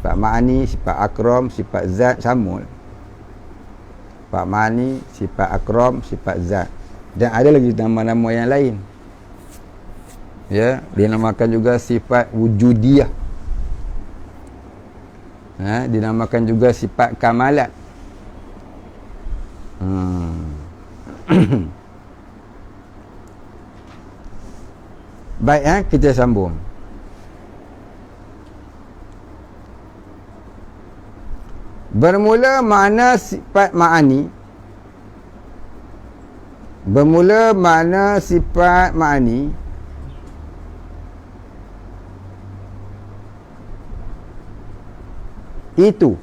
Sifat ma'ani, sifat akram, sifat zat sama. Sifat ma'ani, sifat akram, sifat zat. Dan ada lagi nama-nama yang lain. Ya, dinamakan juga sifat wujudiyah. Dinamakan juga sifat kamalat. Baik, kita sambung. Bermula makna sifat ma'ani. Bermula makna sifat ma'ani itu,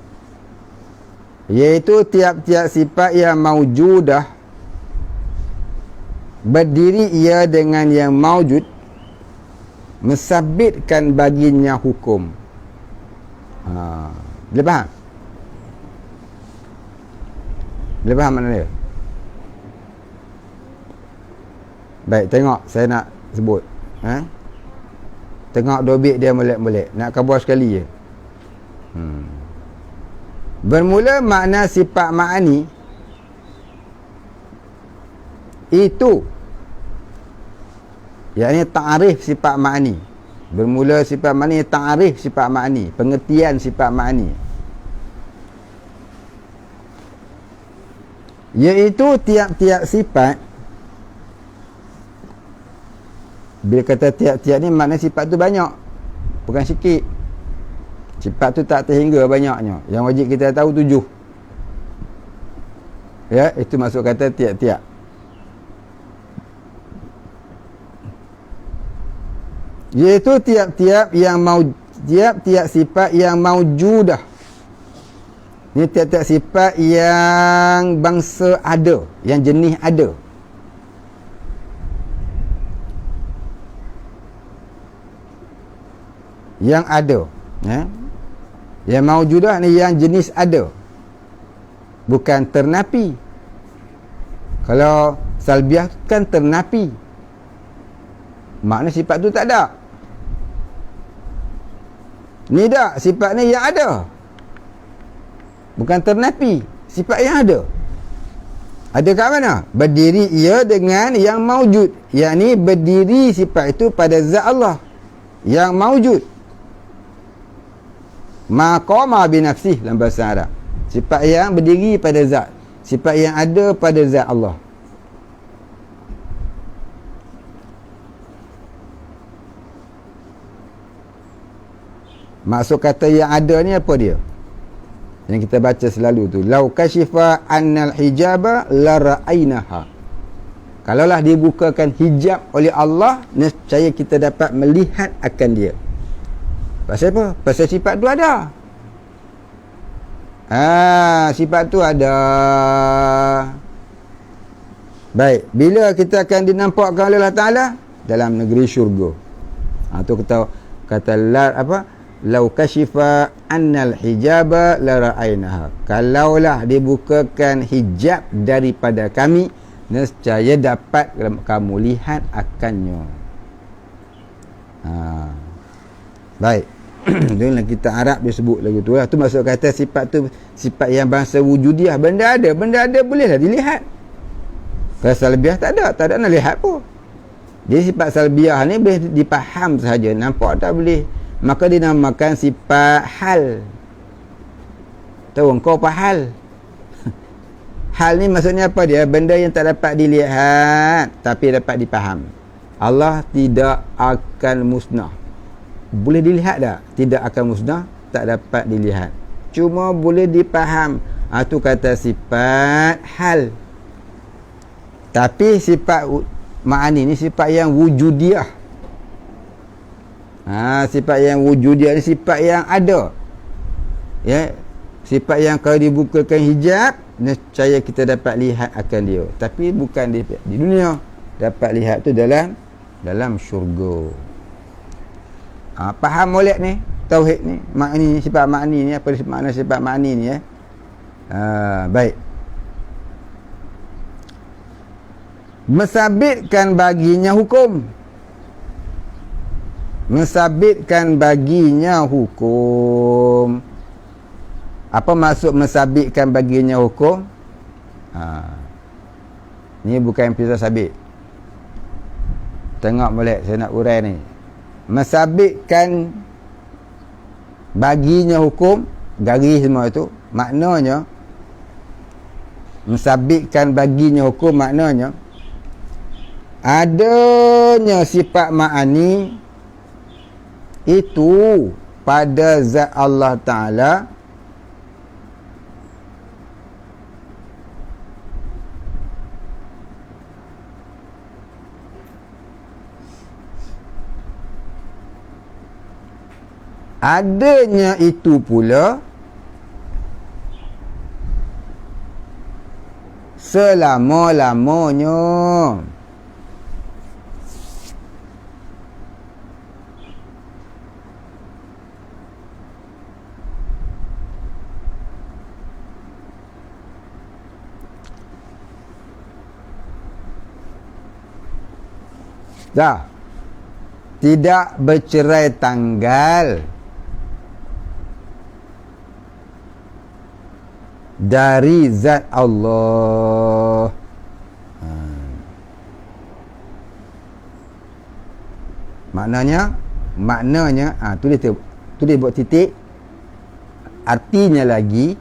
iaitu tiap-tiap sifat yang maujudah berdiri ia dengan yang maujud, mensabitkan baginya hukum. Boleh faham? Boleh faham mana dia? Baik, tengok saya nak sebut. Tengok dobit dia molek-molek. Nak khabar sekali je. Bermula makna sifat ma'ani itu, yakni ta'arif sifat ma'ani. Bermula sifat ma'ani, ta'arif sifat ma'ani, pengertian sifat ma'ani, iaitu tiap-tiap sifat. Bila kata tiap-tiap ni, makna sifat tu banyak, bukan sikit. Sifat tu tak terhingga banyaknya. Yang wajib kita tahu 7. Ya, itu maksud kata tiap-tiap. Iaitu tiap-tiap sifat yang maujudah. Ini tiap-tiap sifat yang bangsa ada, yang jenis ada. Yang ada, yang maujudah ni yang jenis ada, bukan ternapi. Kalau salbiah kan ternapi, makna sifat tu tak ada. Ni tak, sifat ni yang ada, bukan ternapi, sifat yang ada. Ada kat mana? Berdiri ia dengan yang maujud, yakni berdiri sifat itu pada zat Allah yang maujud. Maqama binafsih dalam bahasa Arab. Sifat yang berdiri pada zat, sifat yang ada pada zat Allah. Maksud kata yang ada ni apa dia? Yang kita baca selalu tu, lau kashifa annal hijaba la ra'ainaha. Kalaulah dibukakan hijab oleh Allah, nescaya kita dapat melihat akan dia. Pasal apa? Pasal sifat tu ada. Sifat tu ada. Baik, bila kita akan dinampakkan oleh Allah Ta'ala? Dalam negeri syurga. Tu kata lau kashifa annal hijaba la ra'ainaha. Kalaulah dibukakan hijab daripada kami, nescaya dapat kamu lihat akannya. Baik. Dalam kita Arab dia sebut lagu tu lah. Tu maksud kata sifat tu sifat yang bangsa wujudiah. Benda ada bolehlah dilihat. Kalau salbiah tak ada nak lihat pun. Jadi sifat salbiah ni boleh dipaham sahaja, nampak tak boleh. Maka dinamakan sifat hal. Tahu engkau apa hal? Hal ni maksudnya apa dia? Benda yang tak dapat dilihat tapi dapat dipaham. Allah tidak akan musnah. Boleh dilihat tak? Tidak akan musnah, tak dapat dilihat. Cuma boleh dipaham. Itu kata sifat hal. Tapi sifat ma'ani ni sifat yang wujudiah. Sifat yang wujudiah ni sifat yang ada. Ya, sifat yang kalau dibukakan hijab, nescaya kita dapat lihat akan dia. Tapi bukan di dunia. Dapat lihat tu dalam syurga. Faham molek ni? Tauhid ni, makni sifat makni ni, apa makna sifat makni ni ya? Baik. Mensabitkan baginya hukum. Mensabitkan baginya hukum. Apa maksud mensabitkan baginya hukum? Ni bukan pisau sabit. Tengok boleh saya nak urai ni. Mensabitkan baginya hukum, garis semua itu, maknanya mensabitkan baginya hukum maknanya adanya sifat ma'ani itu pada zat Allah Ta'ala adanya itu pula selama-lamanya. Dah. Tidak bercerai tanggal dari zat Allah. Maknanya tulis buat titik. Artinya lagi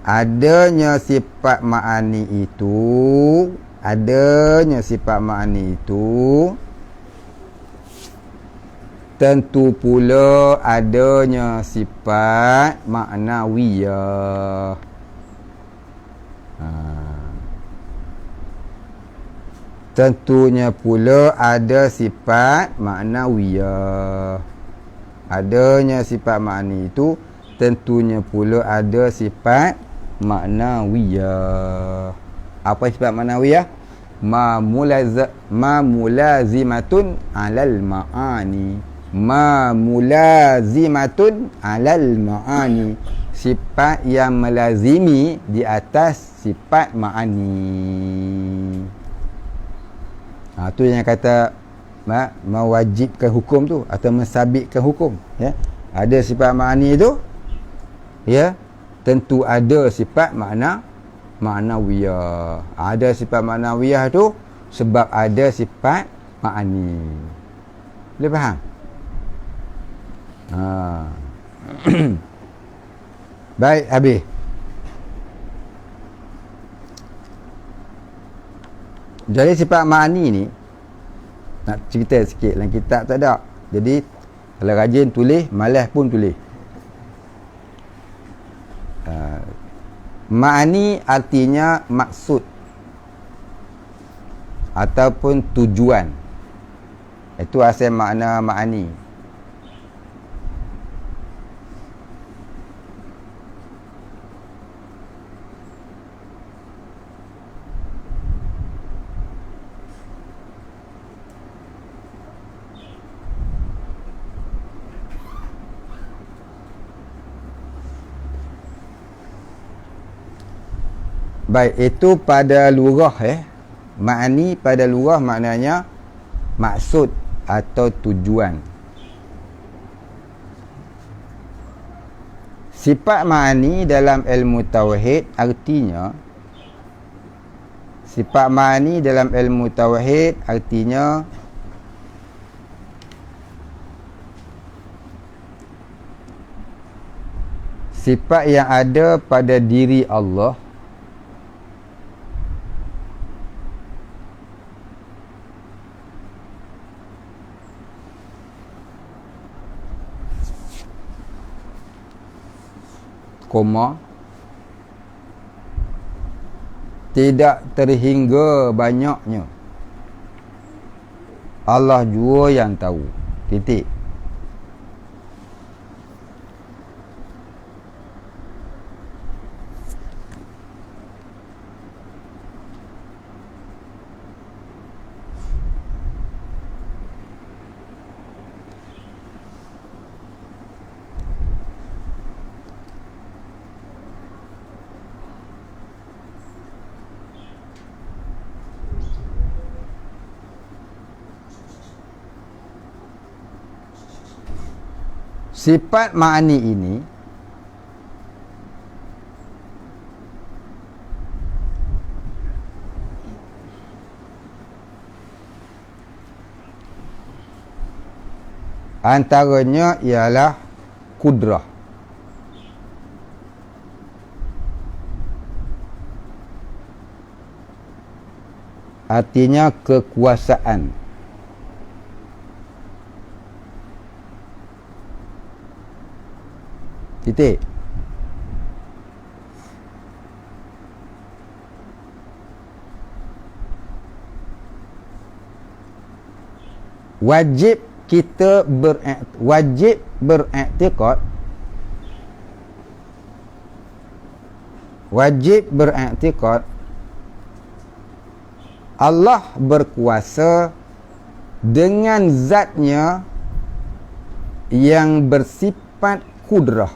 adanya sifat ma'ani itu, tentu pula adanya sifat maknawiyah. Tentunya pula ada sifat maknawiyah. Adanya sifat makni itu tentunya pula ada sifat maknawiyah. Apa sifat maknawiyah? Ma mulazimatun alal ma'ani. Ma mulazimatun alal ma'ani. Sifat yang melazimi di atas sifat ma'ani. Tu yang kata mewajibkan hukum tu atau mensabitkan hukum, ya. Ada sifat ma'ani tu, ya, tentu ada sifat maknawiyah. Ada sifat maknawiyah tu sebab ada sifat ma'ani. Boleh faham? Baik, habis. Jadi sifat ma'ani ni nak cerita sikit dalam kitab tak ada. Jadi kalau rajin tulis, malas pun tulis. Ma'ani artinya maksud ataupun tujuan. Itu asal makna ma'ani. Baik, itu pada lurah Ma'ani pada lurah maknanya maksud atau tujuan. Sifat ma'ani dalam ilmu tauhid artinya sifat yang ada pada diri Allah koma tidak terhingga banyaknya. Allah jua yang tahu. Titik. Sifat ma'ani ini antaranya ialah kudrah. Artinya kekuasaan. Titik. Wajib kita beriktikad Allah berkuasa dengan zatnya yang bersifat kudrah.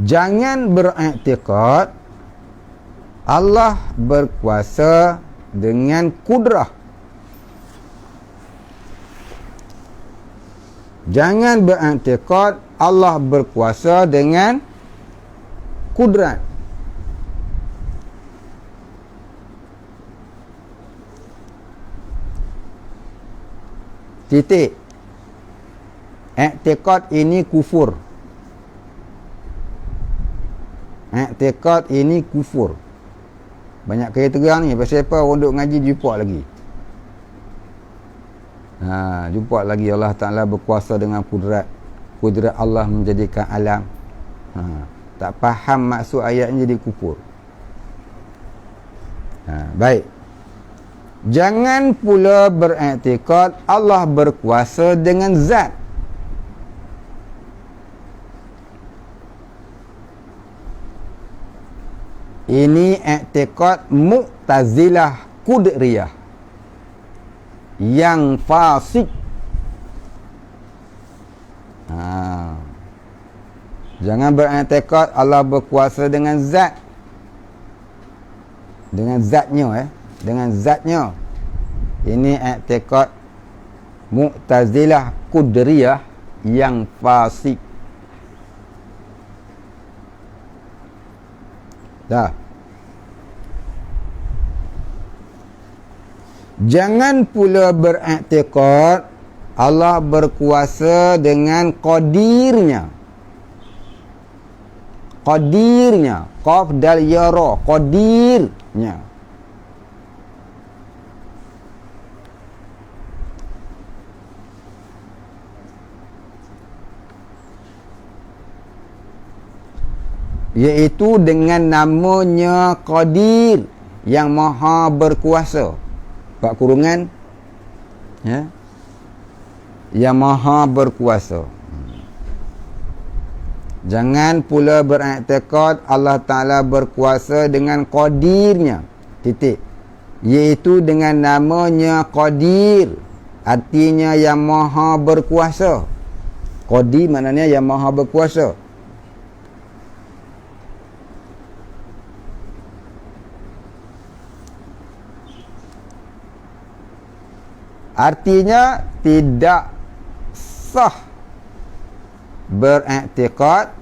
Jangan beriktikad Allah berkuasa dengan kudrah. Jangan beriktikad Allah berkuasa dengan kudrat. Titik. Iktikad ini kufur. I'tiqad ini kufur. Banyak kaya terang ni. Pasal apa orang duk ngaji jumpa lagi. Jumpa lagi Allah Ta'ala berkuasa dengan kudrat. Kudrat Allah menjadikan alam. Tak faham maksud ayat ni jadi kufur. Baik. Jangan pula beriktikad Allah berkuasa dengan zat. Ini i'tiqad Mu'tazilah Qudriyah yang fasik. Jangan beriktikad Allah berkuasa dengan zat. Dengan zatnya dengan zatnya. Ini i'tiqad Mu'tazilah Qudriyah yang fasik. Dah. Jangan pula beriktikad Allah berkuasa dengan qadirnya. Qadirnya, qaf dal ya ra, qadirnya. Iaitu dengan namanya Qadir yang maha berkuasa. Pak kurungan ya. Yang maha berkuasa. Jangan pula beriktikad Allah Ta'ala berkuasa dengan Qadirnya. Titik. Iaitu dengan namanya Qadir. Artinya yang maha berkuasa. Qadir maknanya yang maha berkuasa. Artinya tidak sah beriktikad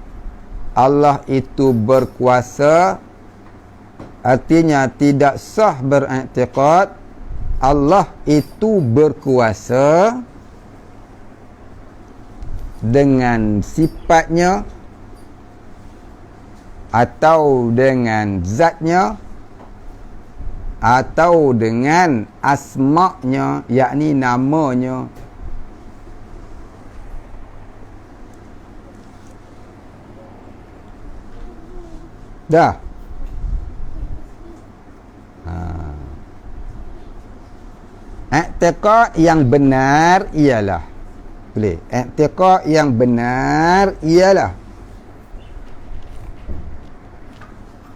Allah itu berkuasa, artinya tidak sah beriktikad Allah itu berkuasa dengan sifatnya atau dengan zatnya atau dengan asma'nya, yakni namanya. Dah. I'tiqad yang benar ialah, boleh, i'tiqad yang benar ialah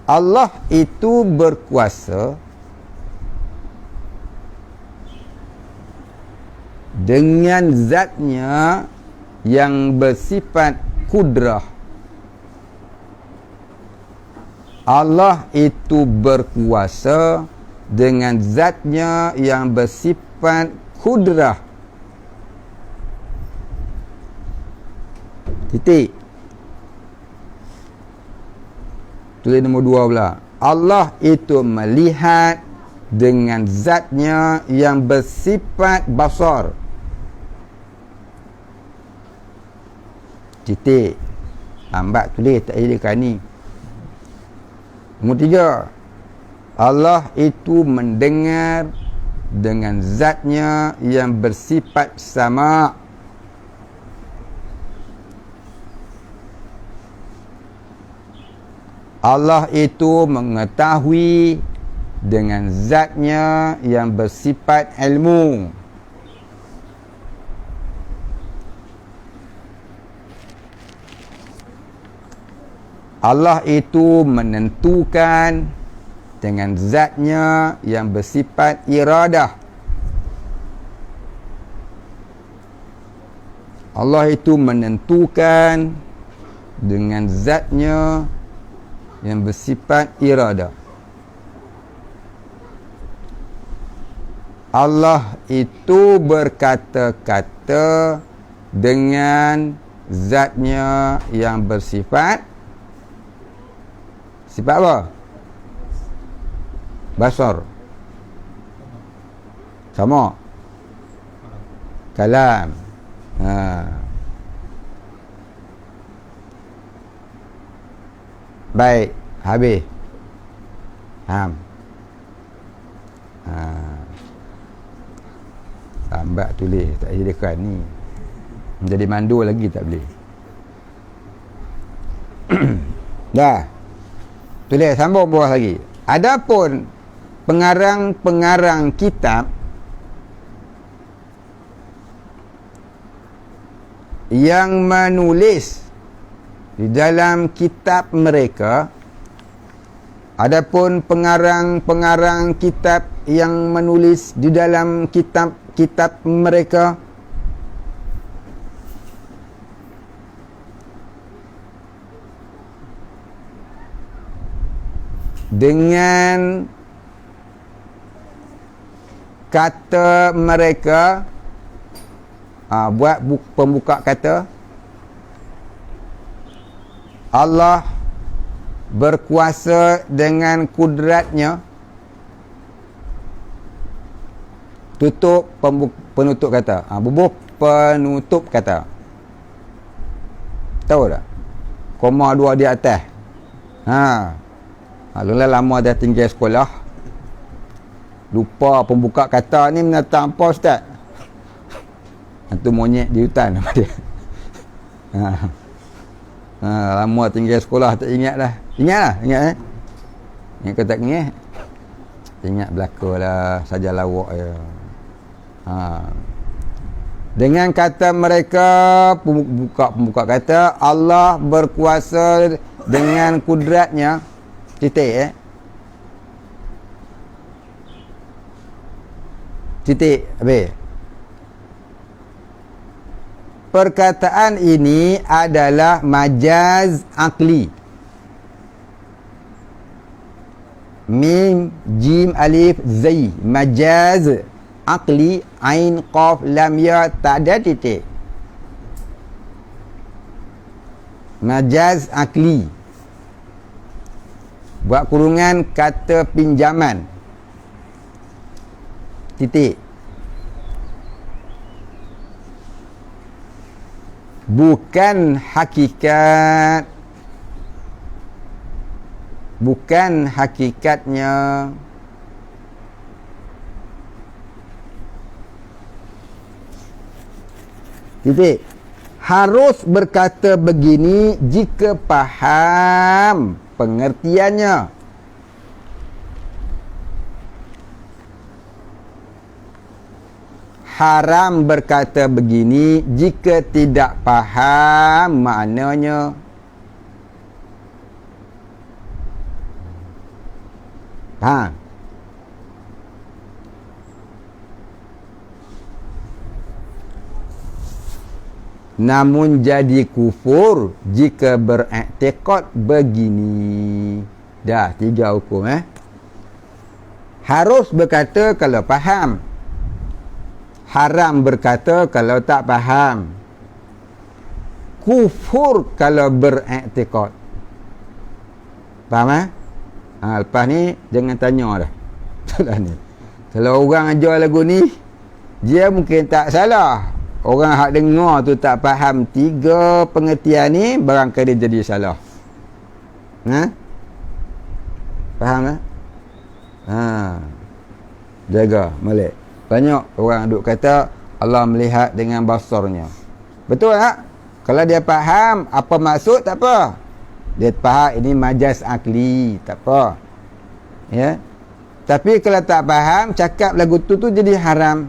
Allah itu berkuasa dengan zatnya yang bersifat kudrah. Allah itu berkuasa dengan zatnya yang bersifat kudrah. Titik. Tulis nombor 2 pula. Allah itu melihat dengan zatnya yang bersifat basar. Titik. Lambat tulis, tak jadikan ni. Nombor 3. Allah itu mendengar dengan zatnya yang bersifat sama. Allah itu mengetahui dengan zatnya yang bersifat ilmu. Allah itu menentukan dengan zatnya yang bersifat iradah. Allah itu menentukan dengan zatnya yang bersifat iradah. Allah itu berkata-kata dengan zatnya yang bersifat sifat apa? Basar. Sama. Kalam. Baik, habis. Lambat tulis, tak jadikan ni. Menjadi mandul lagi tak boleh. Dah. Tulis, sambung bawah lagi. Adapun pengarang-pengarang kitab yang menulis di dalam kitab mereka, adapun pengarang-pengarang kitab yang menulis di dalam kitab-kitab mereka dengan kata mereka, buat pembuka kata, Allah berkuasa dengan kudratnya, tutup penutup kata, bubuh penutup kata. Tahu tak? Koma 2 di atas. Alah lama dah tinggal sekolah, lupa pembuka kata ni menatang apa ustaz? Itu monyet di hutan nama dia. Lama tinggal sekolah tak ingat dah. Ingat lah, ingat Ingat ke tak ingat? Ingat belaka lah, saja lawak je. Dengan kata mereka, pembuka kata, Allah berkuasa dengan kudratnya, titik titik habis. Perkataan ini adalah majaz akli. Mim, jim, alif, zai. Majaz akli, ain, qaf, lam, ya, tak ada titik. majaz akli, buat kurungan kata pinjaman, titik, bukan hakikat, bukan hakikatnya, titik, harus berkata begini jika faham pengertiannya. Haram berkata begini jika tidak faham maknanya. Faham? Namun jadi kufur jika beriktikad begini. Dah 3 hukum. Harus berkata kalau faham. Haram berkata kalau tak faham. Kufur kalau beriktikad. Faham? Lepas ni jangan tanya dah. Kalau orang ajar lagu ni, dia mungkin tak salah. Orang hak dengar tu tak faham 3 pengertian ni, barangkali jadi salah. Faham tak? Jaga Malik. Banyak orang duk kata Allah melihat dengan basarnya. Betul tak? Kalau dia faham apa maksud, tak apa. Dia faham ini majaz akli, tak apa. Ya. Tapi kalau tak faham, cakap lagu tu jadi haram.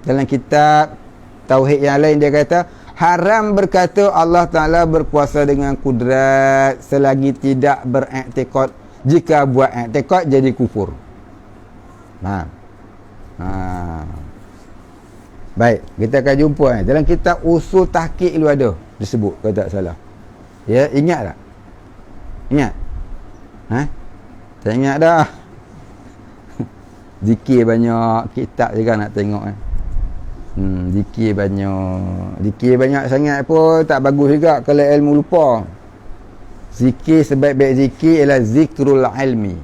Dalam kitab tauhid yang lain dia kata haram berkata Allah Ta'ala berkuasa dengan kudrat selagi tidak beriktikad. Jika buat iktikad jadi kufur. Baik, kita akan jumpa dalam kitab usul tahqiq lu ada disebut, kalau tak salah. Ya, ingat tak? Ingat? Tak ingat dah. Zikir banyak, kitab juga nak tengok Zikir banyak sangat pun tak bagus juga kalau ilmu lupa. Zikir, sebaik-baik zikir ialah zikrul ilmi.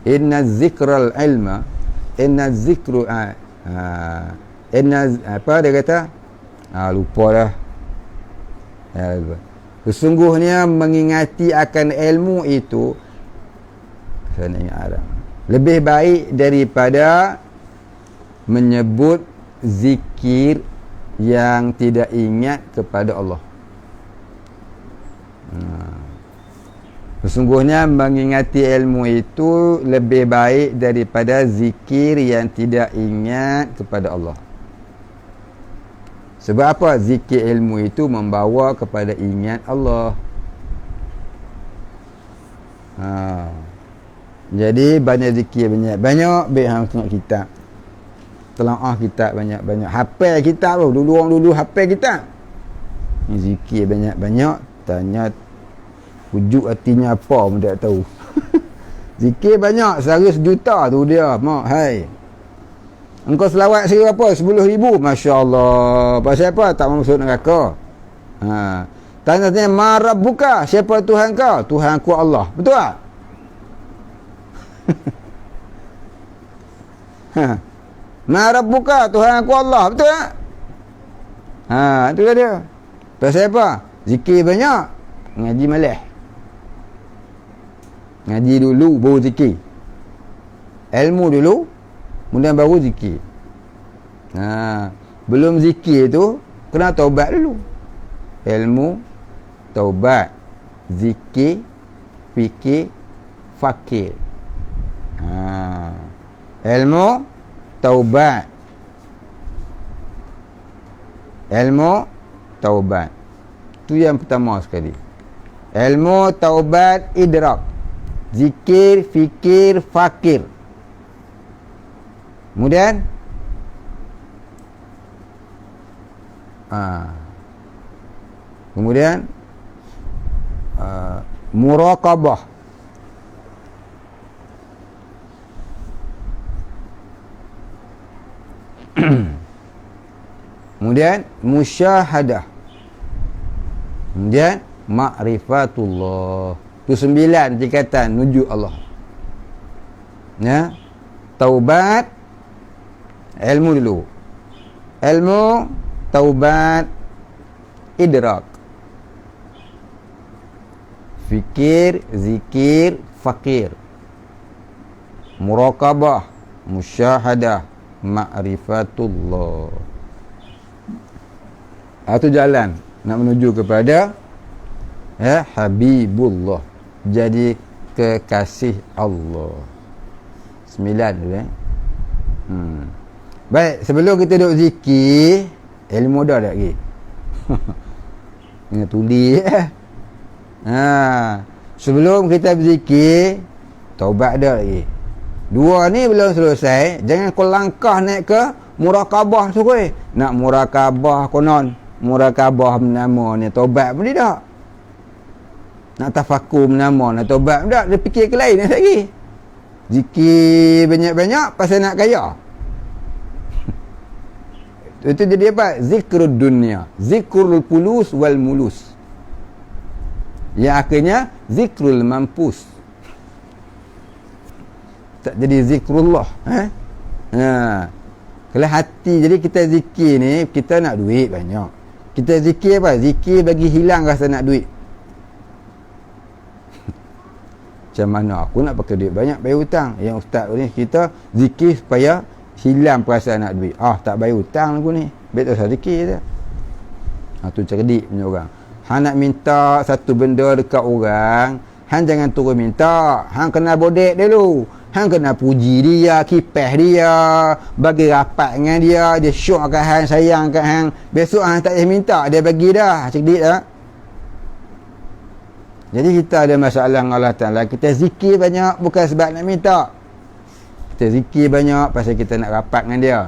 Inna zikrul ilma, inna zikru inna apa dia kata? Lupa dah. Sesungguhnya mengingati akan ilmu itu, saya nak ingat lebih baik daripada menyebut zikir yang tidak ingat kepada Allah. Sesungguhnya mengingati ilmu itu lebih baik daripada zikir yang tidak ingat kepada Allah. Sebab apa? Zikir ilmu itu membawa kepada ingat Allah. Jadi banyak zikir, banyak baik hang tengok kitab. Telaah kitab banyak-banyak. Hafal kitab tu. Dulu orang dulu hafal kitab. Ni zikir banyak-banyak, tanya wujud artinya apa pun tak tahu. Zikir banyak, sehari 1 juta tu dia. Mak, hai. Engkau selawat sehari apa? 10,000. Masya-Allah. Pasal apa? Tak masuk neraka. Tanya-tanya, ma rabbuka? Siapa Tuhan kau? Tuhan ku Allah. Betul tak? Ma rabbuka? Tuhan ku Allah. Betul tak? Itu dia. Pasal apa? Zikir banyak, ngaji malah. Ngaji dulu baru zikir. Ilmu dulu, kemudian baru zikir. Belum zikir tu kena taubat dulu. Ilmu, taubat, zikir, fikir, fakir. Ilmu, taubat. Ilmu, taubat. Tu yang pertama sekali. Ilmu, taubat, idrak. Zikir, fikir, fakir. Kemudian kemudian muraqabah. Kemudian musyahadah. Kemudian ma'rifatullah. Tu 9 tingkatan menuju Allah. Ya. Taubat, ilmu dulu. Ilmu, taubat, idrak. Fikir, zikir, fakir. Muraqabah, musyahadah, ma'rifatullah. Itu jalan nak menuju kepada Habibullah, jadi kekasih Allah. 9 tu Baik, sebelum kita duduk zikir, ilmu dah tak lagi. Kena tulis sebelum kita berzikir, taubat dah lagi. Dua ni belum selesai, jangan kau langkah naik ke muraqabah tu koi. Nak muraqabah konon, muraqabah nama ni taubat pun tidak. Nak tafakur nama nak taubat pun tak, dia fikir ke lain lagi. Zikir banyak-banyak pasal nak kaya. Itu jadi apa? Zikrul dunia, zikrul pulus wal mulus. Yang akhirnya zikrul mampus. Tak jadi zikrullah. Kalau hati, jadi kita zikir ni, kita nak duit banyak. Kita zikir apa? Zikir bagi hilang rasa nak duit. Macam mana aku nak pakai duit banyak bayar hutang? Yang ustaz ni kita zikir supaya hilang perasaan nak duit. Tak bayar hutang aku ni. Baik tak usah zikir je. Tu cerdik punya orang. Hang nak minta satu benda dekat orang, hang jangan turun minta. Hang kena bodek dulu. Hang kena puji dia, kipeh dia, bagi rapat dengan dia, dia syok kat hang, sayang kat hang. Besok hang tak payah minta, dia bagi dah. Cerdik tak? Jadi kita ada masalah dengan Allah Ta'ala, kita zikir banyak bukan sebab nak minta. Kita zikir banyak pasal kita nak rapat dengan dia.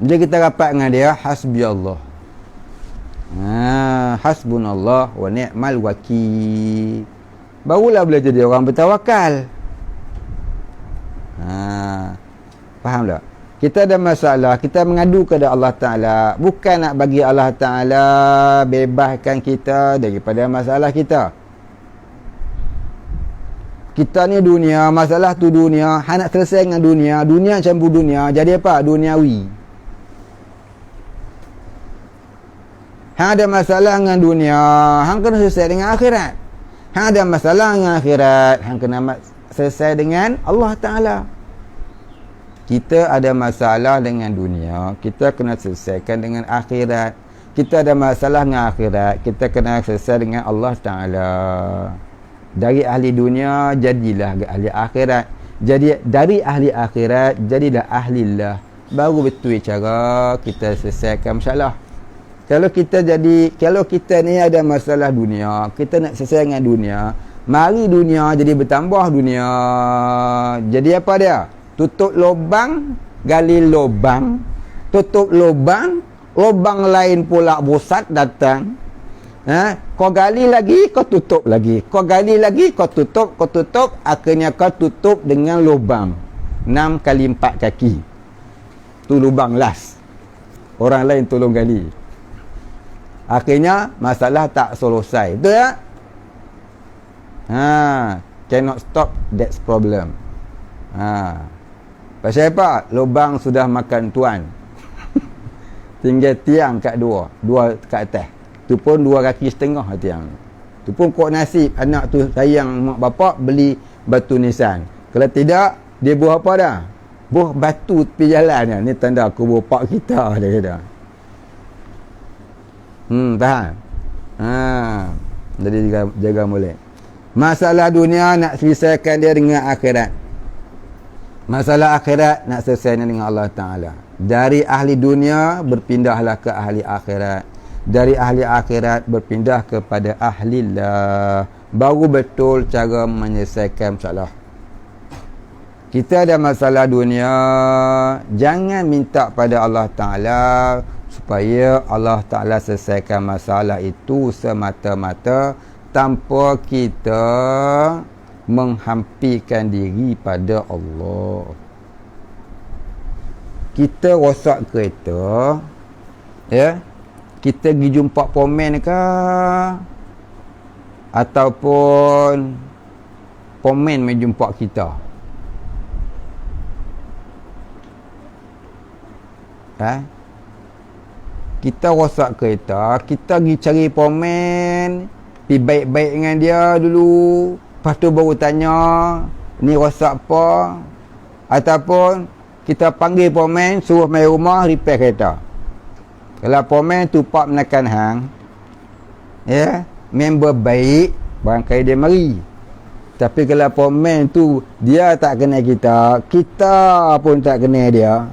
Bila kita rapat dengan dia, hasbi Allah. Hasbunallah wa ni'mal wakil. Barulah boleh jadi orang bertawakal. Faham tak? Kita ada masalah, kita mengadu kepada Allah Ta'ala, bukan nak bagi Allah Ta'ala bebaskan kita daripada masalah kita. Kita ni dunia, masalah tu dunia, hang nak selesai dengan dunia, dunia campur dunia, jadi apa? Duniawi. Hang ada masalah dengan dunia, hang kena selesai dengan akhirat. Hang ada masalah dengan akhirat, hang kena selesai dengan Allah Ta'ala. Kita ada masalah dengan dunia, kita kena selesaikan dengan akhirat. Kita ada masalah dengan akhirat, kita kena selesai dengan Allah Ta'ala. Dari ahli dunia, jadilah ahli akhirat. Jadi dari ahli akhirat, jadilah ahlillah. Baru betul cara kita selesaikan masalah. Kalau kita ni ada masalah dunia, kita nak selesai dengan dunia, mari dunia jadi bertambah dunia. Jadi apa dia? Tutup lubang, gali lubang, tutup lubang, lubang lain pula busat datang. Kau gali lagi, kau tutup lagi. Kau gali lagi, kau tutup, akhirnya kau tutup dengan lubang 6 kali 4 kaki. Tu lubang last. Orang lain tolong gali. Akhirnya masalah tak selesai. Betul tak? Cannot stop, that's problem. Pasal apa? Lubang sudah makan tuan. Tinggal tiang kat dua kat atas. Tu pun 2 kaki setengah tiang. Tu pun kok nasib anak tu sayang mak bapak beli batu nisan. Kalau tidak, dia buah apa dah? Buah batu tepi jalan dah. Ni tanda kubur pak kita dia kata. Faham? Jadi jaga molek. Masalah dunia nak selesaikan dia dengan akhirat. Masalah akhirat nak selesaikan dengan Allah Ta'ala. Dari ahli dunia berpindahlah ke ahli akhirat. Dari ahli akhirat berpindah kepada ahlillah. Baru betul cara menyelesaikan masalah. Kita ada masalah dunia, jangan minta pada Allah Ta'ala supaya Allah Ta'ala selesaikan masalah itu semata-mata tanpa kita menghampikan diri pada Allah. Kita rosak kereta, kita pergi jumpa pomen ke ataupun pomen mai jumpa kita? Kita rosak kereta, kita pergi cari pomen, pergi baik-baik dengan dia dulu, lepas tu baru tanya ni rosak apa, ataupun kita panggil pomen suruh mai rumah repair kereta. Kalau pomen tu pak menekan hang, member baik, barangkali dia mari. Tapi kalau pomen tu dia tak kenal kita, kita pun tak kenal dia,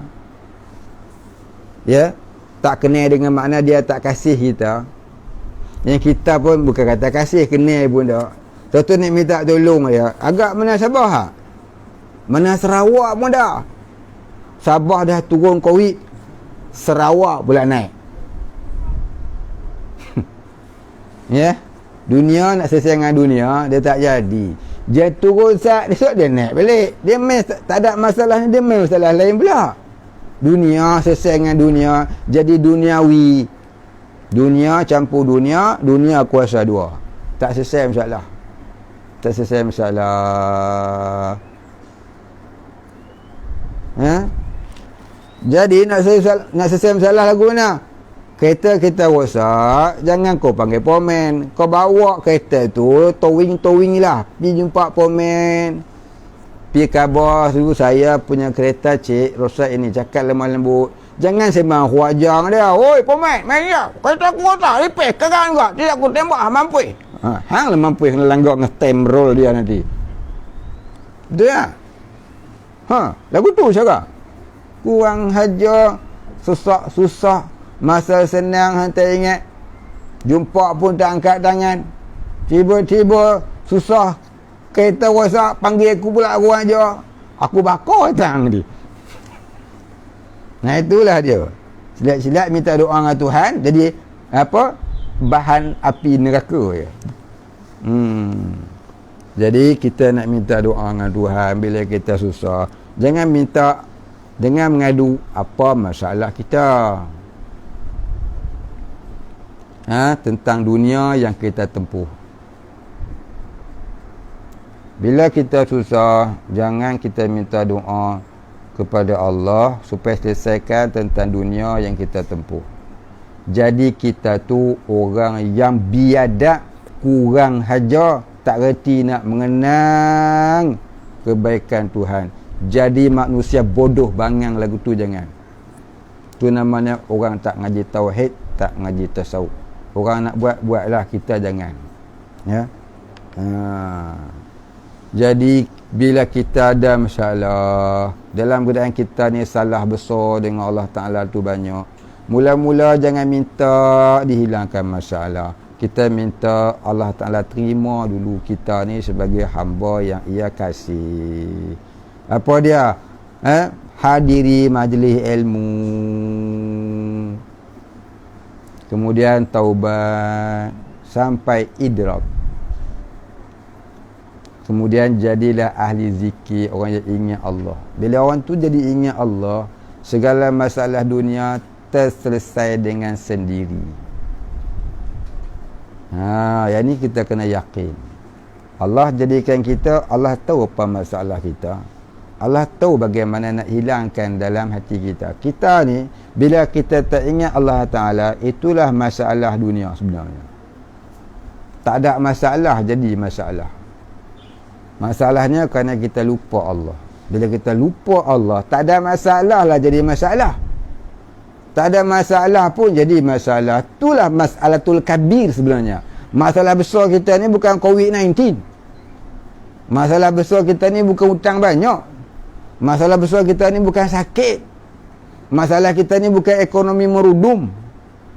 tak kenal dengan makna dia tak kasih kita, yang kita pun bukan kata kasih, kenal pun tak. Tuan-tuan nak minta tolong ya, agak mana Sabah, mana Sarawak pun dah. Sabah dah turun COVID, Sarawak pula naik. Dunia nak selesai dengan dunia, dia tak jadi. Dia turun sat, esok dia naik balik. Dia main tak ada masalah, dia main masalah lain pula. Dunia selesai dengan dunia, jadi duniawi. Dunia campur dunia, dunia kuasa dua. Tak selesai masalah. Tak selesai masalah. Jadi nak selesai masalah lagu mana? Kereta kita rosak, jangan kau panggil pomen. Kau bawa kereta tu, towing lah. Pergi jumpa pomen. Pergi khabar, suruh saya punya kereta cik rosak ini. Cakap lemah lembut. Jangan sembang huajang dia. Oi pomen, main dia. Kereta aku rosak, repair. Kerang juga. Tidak aku tembak, mampu. Hang lah mampu kena langgar nge-stem roll dia nanti. Dia. Lagu tu cakap. Kurang haja, susah. Masa senang hantar ingat, jumpa pun tak angkat tangan, tiba-tiba susah, kereta rosak, panggil aku pula aku aja, aku bakar tang dia. Nah itulah dia, silat-silat minta doa dengan Tuhan, jadi apa, bahan api neraka ya. Jadi kita nak minta doa dengan Tuhan bila kita susah. Jangan minta dengan mengadu apa masalah kita, tentang dunia yang kita tempuh. Bila kita susah, jangan kita minta doa kepada Allah supaya selesaikan tentang dunia yang kita tempuh. Jadi kita tu orang yang biadab, kurang haja, tak reti nak mengenang kebaikan Tuhan. Jadi manusia bodoh bangang lagu tu jangan. Tu namanya orang tak ngaji tauhid, tak ngaji tasawuf. Orang nak buatlah, kita jangan. Jadi bila kita ada masalah, dalam keadaan kita ni salah besar dengan Allah Ta'ala tu banyak, mula-mula jangan minta dihilangkan masalah. Kita minta Allah Ta'ala terima dulu kita ni sebagai hamba yang ia kasih. Apa dia? Hadiri majlis ilmu, kemudian taubat sampai idrak, kemudian jadilah ahli zikir, orang yang ingat Allah. Bila orang tu jadi ingat Allah, segala masalah dunia terselesai dengan sendiri. Yang ni kita kena yakin. Allah jadikan kita, Allah tahu apa masalah kita, Allah tahu bagaimana nak hilangkan dalam hati kita. Kita ni, bila kita tak ingat Allah Ta'ala, itulah masalah dunia sebenarnya. Tak ada masalah jadi masalah. Masalahnya kerana kita lupa Allah. Bila kita lupa Allah, tak ada masalah lah jadi masalah. Tak ada masalah pun jadi masalah. Itulah masalatul kabir sebenarnya. Masalah besar kita ni bukan COVID-19. Masalah besar kita ni bukan hutang banyak. Masalah besar kita ni bukan sakit. Masalah kita ni bukan ekonomi merudum.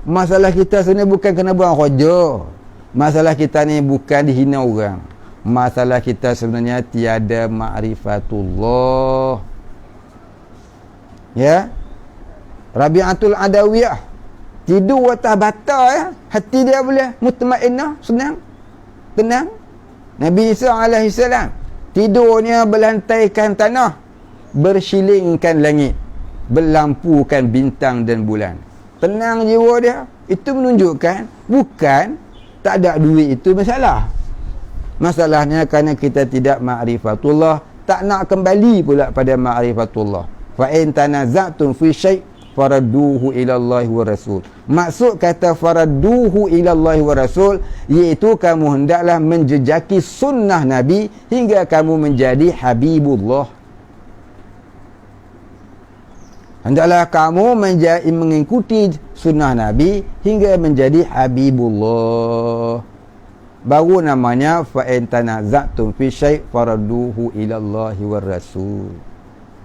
Masalah kita sebenarnya bukan kena buang kerja. Masalah kita ni bukan dihina orang. Masalah kita sebenarnya tiada ma'rifatullah. Rabi'atul Adawiyah tidur atas bata hati dia boleh mutmainnah, senang, tenang. Nabi Isa alaihissalam tidurnya berlantaikan tanah, bersilingkan langit, berlampukan bintang dan bulan. tenang jiwa dia. Itu menunjukkan bukan tak ada duit itu masalah. Masalahnya kerana kita tidak ma'rifatullah, tak nak kembali pula pada ma'rifatullah. Fa in tanaza'tum fi syai' faradduhu ila Allah wa rasul. Maksud kata faradduhu ila Allah wa rasul, iaitu kamu hendaklah menjejaki sunnah Nabi hingga kamu menjadi habibullah. Hendaklah kamu mengikuti sunnah Nabi hingga menjadi habibullah. Baru namanya fa in tanaza'tum fi syai' faradduhu ila Allah wa rasul.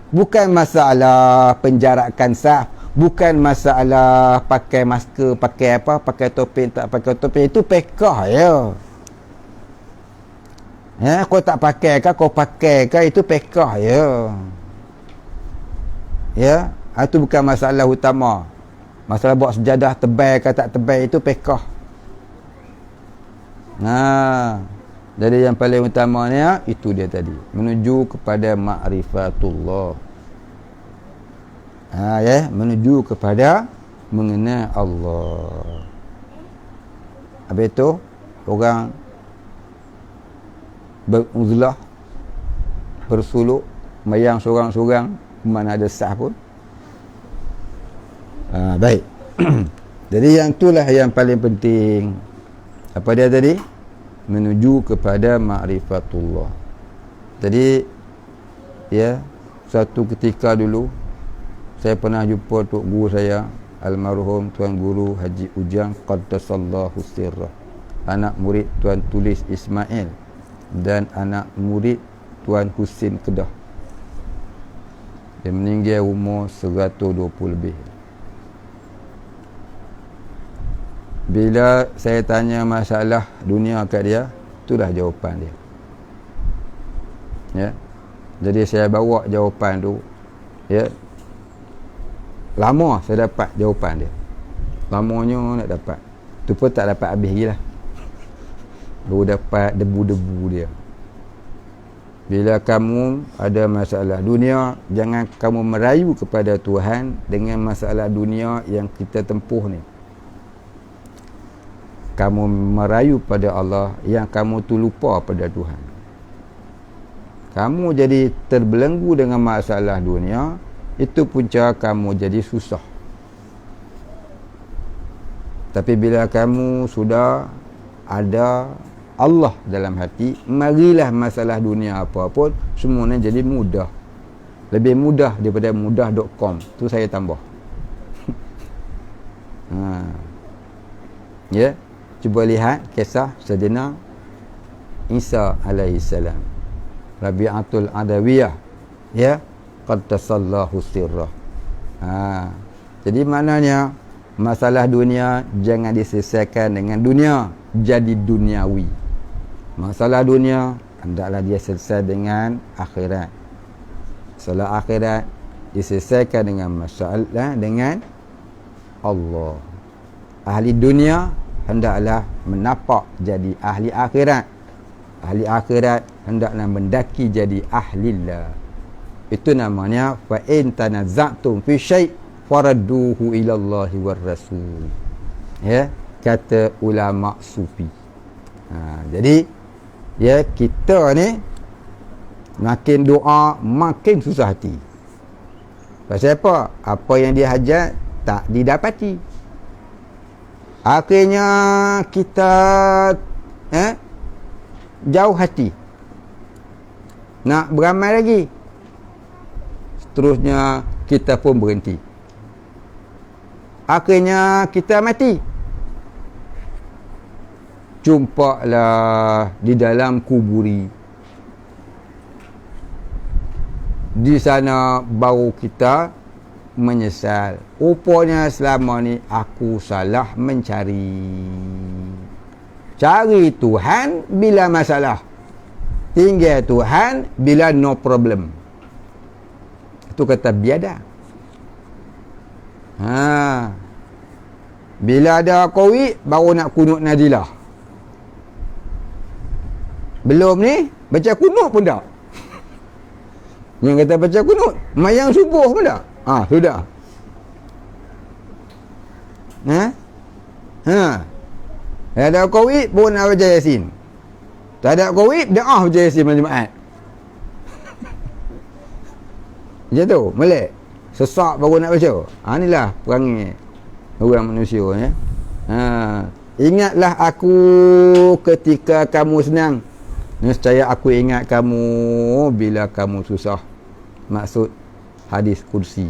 Bukan masalah penjarakan sah, bukan masalah pakai masker, pakai apa, pakai topeng tak pakai topeng, itu pekah ya. Ya, kau tak pakai ke, kau pakai ke, itu pekah ya. Ya, itu bukan masalah utama. Masalah buat sejadah tebal ke tak tebal, itu pekah. Jadi yang paling utamanya itu dia tadi, menuju kepada ma'rifatullah. Ya, menuju kepada mengenal Allah. Habis itu orang beruzlah, bersuluk, mayang seorang-seorang, mana ada sah pun. Baik. Jadi yang itulah yang paling penting. Apa dia tadi? Menuju kepada ma'rifatullah. Jadi ya, suatu ketika dulu saya pernah jumpa tok guru saya, almarhum Tuan Guru Haji Ujang qaddasallahu sirrah, anak murid Tuan Tulis Ismail dan anak murid Tuan Husin Kedah. Dia meninggal umur 120 lebih. Bila saya tanya masalah dunia kat dia, itulah jawapan dia. Ya. Jadi saya bawa jawapan tu, ya. Lama saya dapat jawapan dia. Lamanya nak dapat. Tu pun tak dapat habis lagi lah. Baru dapat debu-debu dia. Bila kamu ada masalah dunia, jangan kamu merayu kepada Tuhan dengan masalah dunia yang kita tempuh ni. Kamu merayu pada Allah, yang kamu tu lupa pada Tuhan. Kamu jadi terbelenggu dengan masalah dunia, itu punca kamu jadi susah. Tapi bila kamu sudah ada Allah dalam hati, marilah masalah dunia apa pun semuanya jadi mudah. Lebih mudah daripada mudah.com. Tu saya tambah. Ya. Cuba lihat kisah Sayyidina Isa alaihi salam, Rabi'atul Adawiyah, ya, qaddasallahu sirrah. Jadi maknanya masalah dunia jangan diselesaikan dengan dunia, jadi duniawi. Masalah dunia hendaklah dia selesai dengan akhirat. Masalah akhirat diselesaikan dengan masalah dengan Allah. Ahli dunia hendaklah menapak jadi ahli akhirat. Ahli akhirat hendaklah mendaki jadi ahlillah. Itu namanya fa in tanaza'tum fi syai' faradduhu ila Allah war rasul. Ya, kata ulama sufi. Jadi ya, kita ni makin doa makin susah hati. Pasal apa? Apa yang dia hajat tak didapati. Akhirnya kita jauh hati, nak beramal lagi. Seterusnya kita pun berhenti. Akhirnya kita mati. Jumpalah di dalam kuburi. Di sana baru kita menyesal. Rupanya selama ni aku salah mencari. Cari Tuhan bila masalah, tinggal Tuhan bila no problem. Itu kata biada. Bila ada COVID baru nak kunut nadilah. Belum ni baca kunut pun tak. Yang kata baca kunut mayang subuh pun tak. Sudah. Ada COVID pun nak baca Yasin. Tak ada COVID, doa baca Yasin malam Jumaat. Macam tu, melek. Sesak baru nak baca. Inilah perangai orang manusia ya. Ingatlah aku ketika kamu senang. Nescaya aku ingat kamu bila kamu susah. Maksud hadis kursi.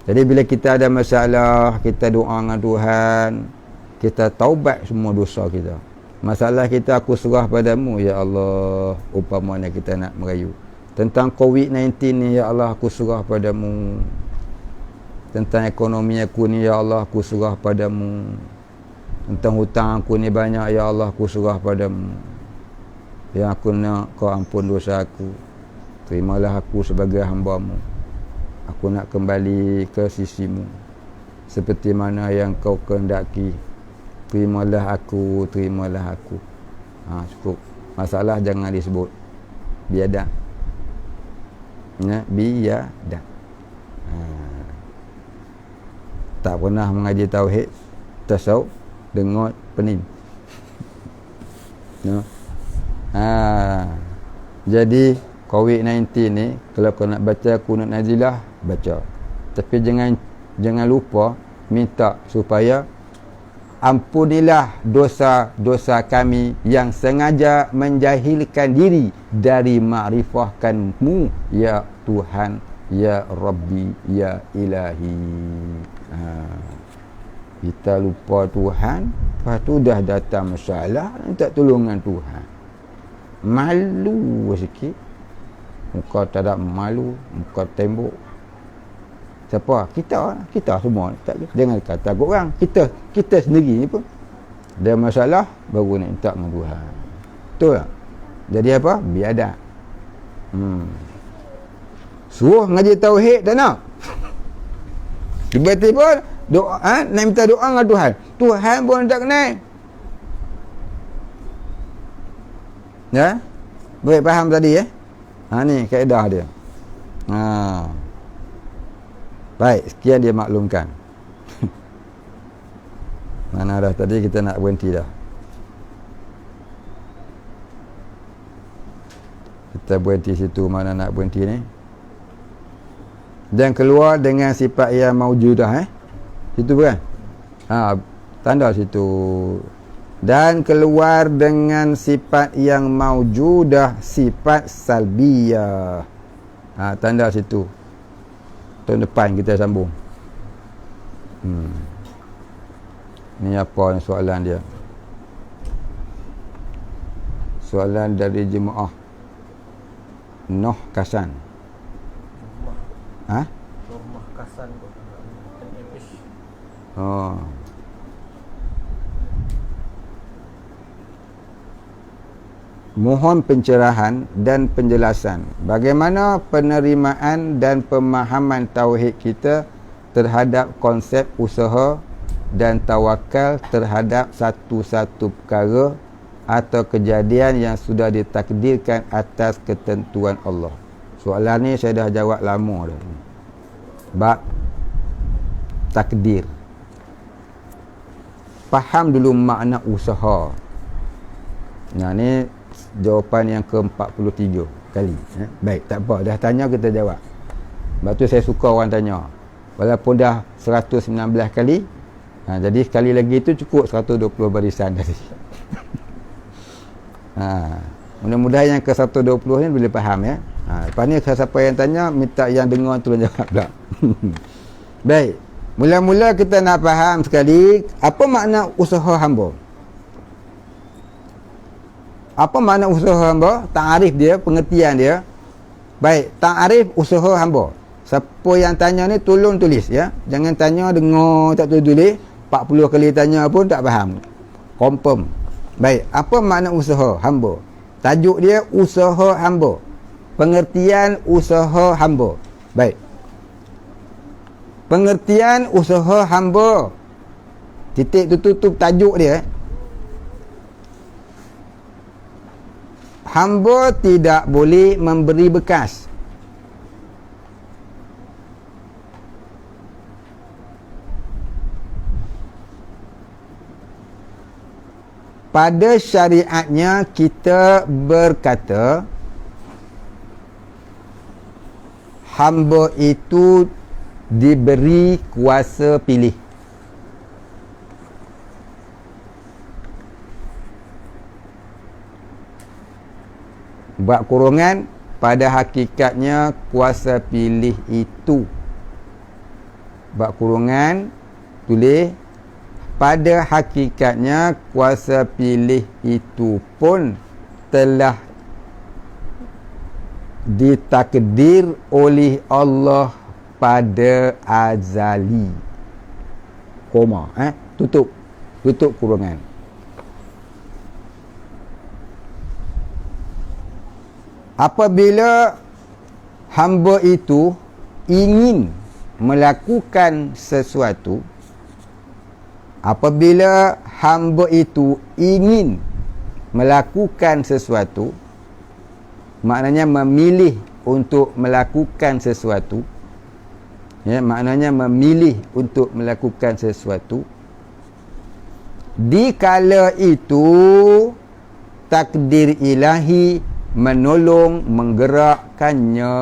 Jadi bila kita ada masalah, kita doa dengan Tuhan, kita taubat semua dosa kita. Masalah kita aku serah padamu ya Allah. Umpamanya kita nak merayu tentang COVID-19 ni, ya Allah aku serah padamu. Tentang ekonomi aku ni, ya Allah aku serah padamu. Tentang hutang aku ni banyak, ya Allah aku serah padamu. Yang aku nak kau ampun dosa aku. Terimalah aku sebagai hamba-Mu. Aku nak kembali ke sisi-Mu seperti mana yang kau kehendaki. Terimalah aku, terimalah aku. Cukup. Masalah jangan disebut. Biadab. Biadab. Tak pernah mengaji tauhid, tasawuf, dengar pening. Jadi COVID-19 ni, kalau kau nak baca kunut nazilah, baca. Tapi jangan lupa minta supaya ampunilah dosa-dosa kami yang sengaja menjahilkan diri dari makrifahkan-Mu ya Tuhan, ya Rabbi, ya Ilahi. Kita lupa Tuhan, lepas tu dah datang masalah, minta tolongan Tuhan. Malu sikit. Muka tak ada malu, muka tembok. Siapa? Kita semua. Jangan kata orang. Kita sendiri ni pun ada masalah, baru nak minta dengan Tuhan. Betul tak? Jadi apa? Biadab. Suruh ngaji tauhid tak nak. Tiba-tiba doa, nak minta doa dengan Tuhan. Tuhan pun tak kenal. Ya? Baik faham tadi ya? Ni kaedah dia. Baik, sekian dia maklumkan. Mana dah tadi kita nak berhenti dah. Kita berhenti situ, mana nak berhenti ni. Dan keluar dengan sifat yang maujudah situ bukan? Tanda situ. Dan keluar dengan sifat yang maujudah, sifat salbiyah. Tanda situ. Tahun depan kita sambung. Ni apa soalan dia? Soalan dari jemaah Noh Kasan. Rumah Kasan NMH. Mohon pencerahan dan penjelasan bagaimana penerimaan dan pemahaman tauhid kita terhadap konsep usaha dan tawakal terhadap satu-satu perkara atau kejadian yang sudah ditakdirkan atas ketentuan Allah. Soalan ni saya dah jawab lama dah. Bab takdir. Faham dulu makna usaha. Ni jawapan yang ke-43 kali. Baik, tak apa. Dah tanya, kita jawab. Sebab tu saya suka orang tanya. Walaupun dah 119 kali, jadi sekali lagi itu cukup 120 barisan tadi. Mudah-mudahan yang ke-120 ni boleh faham ya. Lepas ni siapa yang tanya, minta yang dengar tolong jawab pula. Baik. Mula-mula kita nak faham sekali, apa makna usaha hamba? Apa makna usaha hamba? Ta'arif dia, pengertian dia. Baik, ta'arif usaha hamba. Siapa yang tanya ni tolong tulis ya. Jangan tanya dengar tak tulis. 40 kali tanya pun tak faham. Confirm. Baik, apa makna usaha hamba? Tajuk dia usaha hamba. Pengertian usaha hamba. Baik. Pengertian usaha hamba. Titik tutup tajuk dia. Hamba tidak boleh memberi bekas. pada syariatnya kita berkata hamba itu diberi kuasa pilih. Buat kurungan, pada hakikatnya kuasa pilih itu, buat kurungan, tulis, pada hakikatnya kuasa pilih itu pun telah ditakdir oleh Allah pada azali. Koma, tutup kurungan. Apabila hamba itu ingin melakukan sesuatu, apabila hamba itu ingin melakukan sesuatu, maknanya memilih untuk melakukan sesuatu, ya, maknanya memilih untuk melakukan sesuatu, dikala itu takdir ilahi menolong menggerakkannya.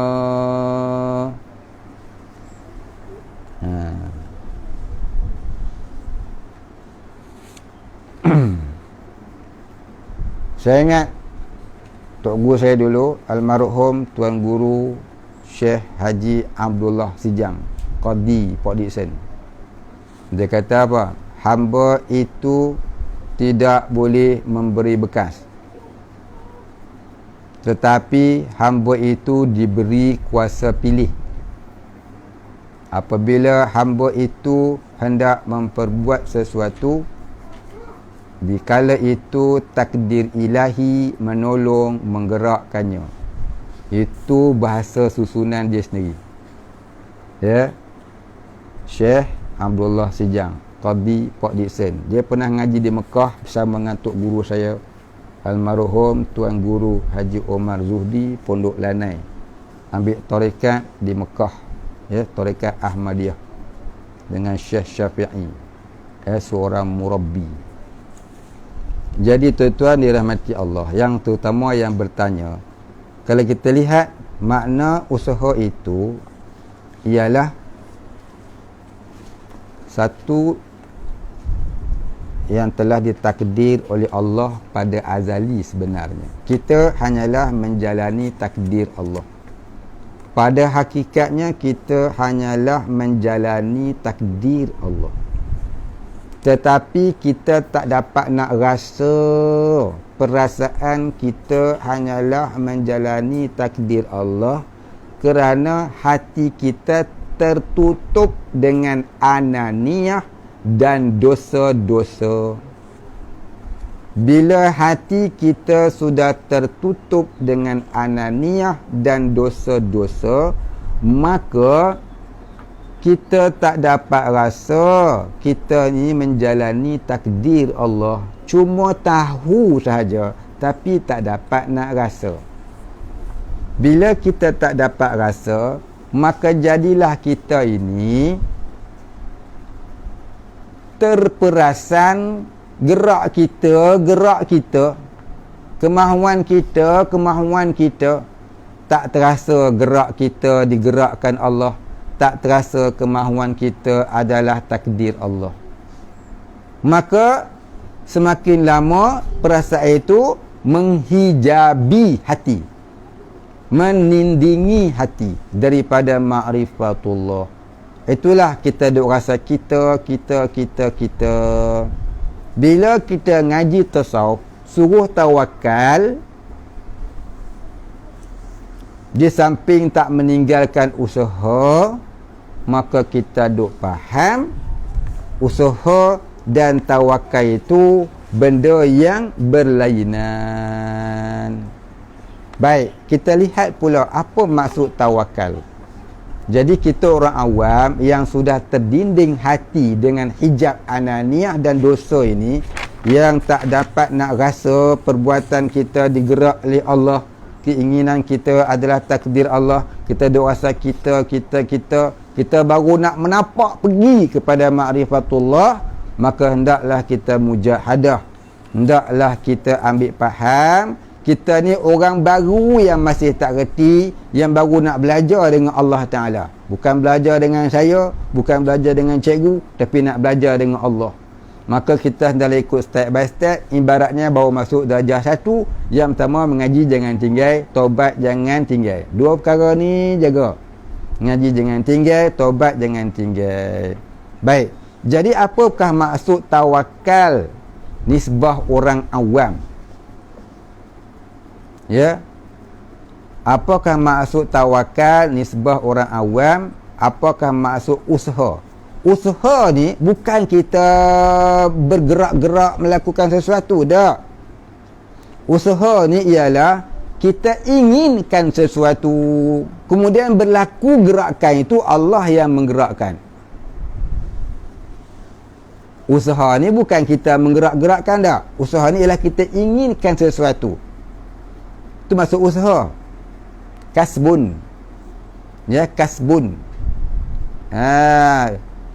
Saya ingat tok guru saya dulu, almarhum Tuan Guru Syekh Haji Abdullah Sijang, Qadi Port Dickson. Dia kata apa? Hamba itu tidak boleh memberi bekas, tetapi hamba itu diberi kuasa pilih. Apabila hamba itu hendak memperbuat sesuatu, dikala itu takdir ilahi menolong menggerakkannya. Itu bahasa susunan dia sendiri, ya. Syekh Abdullah Sijang, Qadi Port Dickson. Dia pernah ngaji di Mekah bersama dengan tok guru saya, almarhum Tuan Guru Haji Omar Zuhdi, Pondok Lanai. Ambil tarekat di Mekah, ya, tarekat Ahmadiyah dengan Syekh Syafi'i, seorang murabbi. Jadi tuan-tuan dirahmati Allah, yang terutama yang bertanya, kalau kita lihat makna usaha itu ialah satu yang telah ditakdir oleh Allah pada azali. Sebenarnya kita hanyalah menjalani takdir Allah. Pada hakikatnya kita hanyalah menjalani takdir Allah, tetapi kita tak dapat nak rasa. Perasaan kita hanyalah menjalani takdir Allah kerana hati kita tertutup dengan ananiyah dan dosa-dosa. Bila hati kita sudah tertutup dengan ananiyah dan dosa-dosa, maka kita tak dapat rasa kita ni menjalani takdir Allah. Cuma tahu sahaja, tapi tak dapat nak rasa. Bila kita tak dapat rasa, maka jadilah kita ini terperasan gerak kita, kemahuan kita tak terasa gerak kita digerakkan Allah, tak terasa kemahuan kita adalah takdir Allah. Maka semakin lama perasaan itu menghijabi hati, menindingi hati daripada ma'rifatullah. Itulah kita duk rasa kita. Bila kita ngaji tasawuf, suruh tawakal, di samping tak meninggalkan usaha, maka kita duk faham usaha dan tawakal itu benda yang berlainan. Baik, kita lihat pula apa maksud tawakal. Jadi kita orang awam yang sudah terdinding hati dengan hijab ananiah dan dosa ini, yang tak dapat nak rasa perbuatan kita digerak oleh Allah, keinginan kita adalah takdir Allah, kita duk rasa kita baru nak menapak pergi kepada ma'rifatullah, maka hendaklah kita mujahadah hendaklah kita ambil faham, kita ni orang baru yang masih tak reti, yang baru nak belajar dengan Allah Ta'ala. Bukan belajar dengan saya, bukan belajar dengan cikgu, tapi nak belajar dengan Allah. Maka kita hendaklah ikut step by step. Ibaratnya baru masuk darjah 1, yang pertama mengaji jangan tinggal, taubat jangan tinggal. 2 perkara ni jaga. Ngaji jangan tinggal, taubat jangan tinggal. Baik, jadi apakah maksud tawakal nisbah orang awam? Ya, apakah maksud tawakal nisbah orang awam? Apakah maksud usaha? Usaha ni bukan kita bergerak-gerak melakukan sesuatu, tak. Usaha ni ialah kita inginkan sesuatu, kemudian berlaku gerakan itu, Allah yang menggerakkan. Usaha ni bukan kita menggerak-gerakkan, tak. Usaha ni ialah kita inginkan sesuatu. Itu masuk usaha. Kasbun. Ya, kasbun.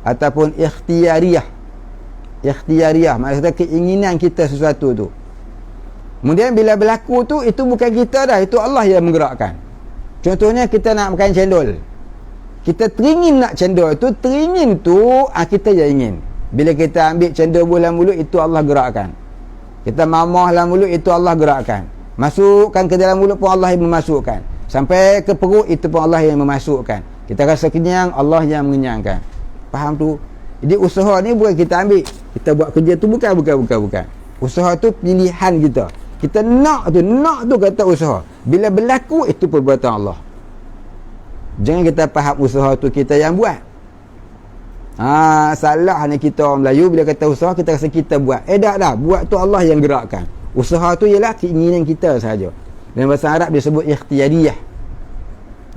Ataupun ikhtiyariyah. Ikhtiyariyah maksudnya keinginan kita sesuatu tu. Kemudian bila berlaku tu, itu bukan kita dah, itu Allah yang menggerakkan. Contohnya kita nak makan cendol. Kita teringin nak cendol tu, teringin tu kita yang ingin. Bila kita ambil cendol dalam mulut, itu Allah gerakkan. Kita mamah dalam mulut, itu Allah gerakkan. Masukkan ke dalam mulut pun Allah yang memasukkan. Sampai ke perut, itu pun Allah yang memasukkan. Kita rasa kenyang, Allah yang mengenyangkan. Faham tu? Jadi usaha ni bukan kita ambil, kita buat kerja tu, bukan. Usaha tu pilihan kita. Kita nak tu kata usaha. Bila berlaku, itu perbuatan Allah. Jangan kita faham usaha tu kita yang buat. Salah ni kita orang Melayu, bila kata usaha kita rasa kita buat. Tak dah, buat tu Allah yang gerakkan. Usaha tu ialah keinginan kita sahaja. Dalam bahasa Arab disebut ikhtiyariyah,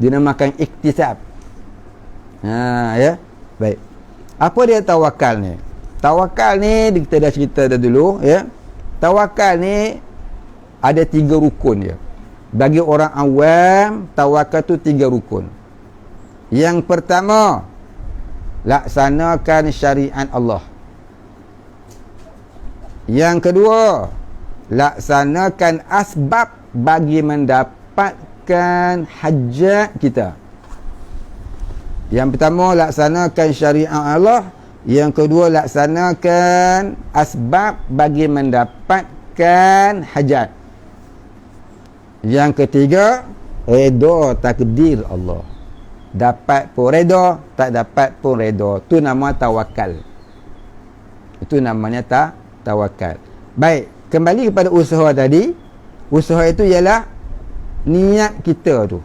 dinamakan iktisab. Ya, baik. Apa dia tawakal ni? Tawakal ni kita dah cerita dah dulu, ya. Tawakal ni ada 3 rukun dia. Bagi orang awam, tawakal tu 3 rukun. Yang pertama, laksanakan syariat Allah. Yang kedua, laksanakan asbab bagi mendapatkan hajat kita. Yang pertama, laksanakan syariat Allah. Yang kedua, laksanakan asbab bagi mendapatkan hajat. Yang ketiga, redha takdir Allah. Dapat pun redha, tak dapat pun redha. Itu nama tawakal. Itu namanya tawakal. Baik, kembali kepada usaha tadi. Usaha itu ialah niat kita tu,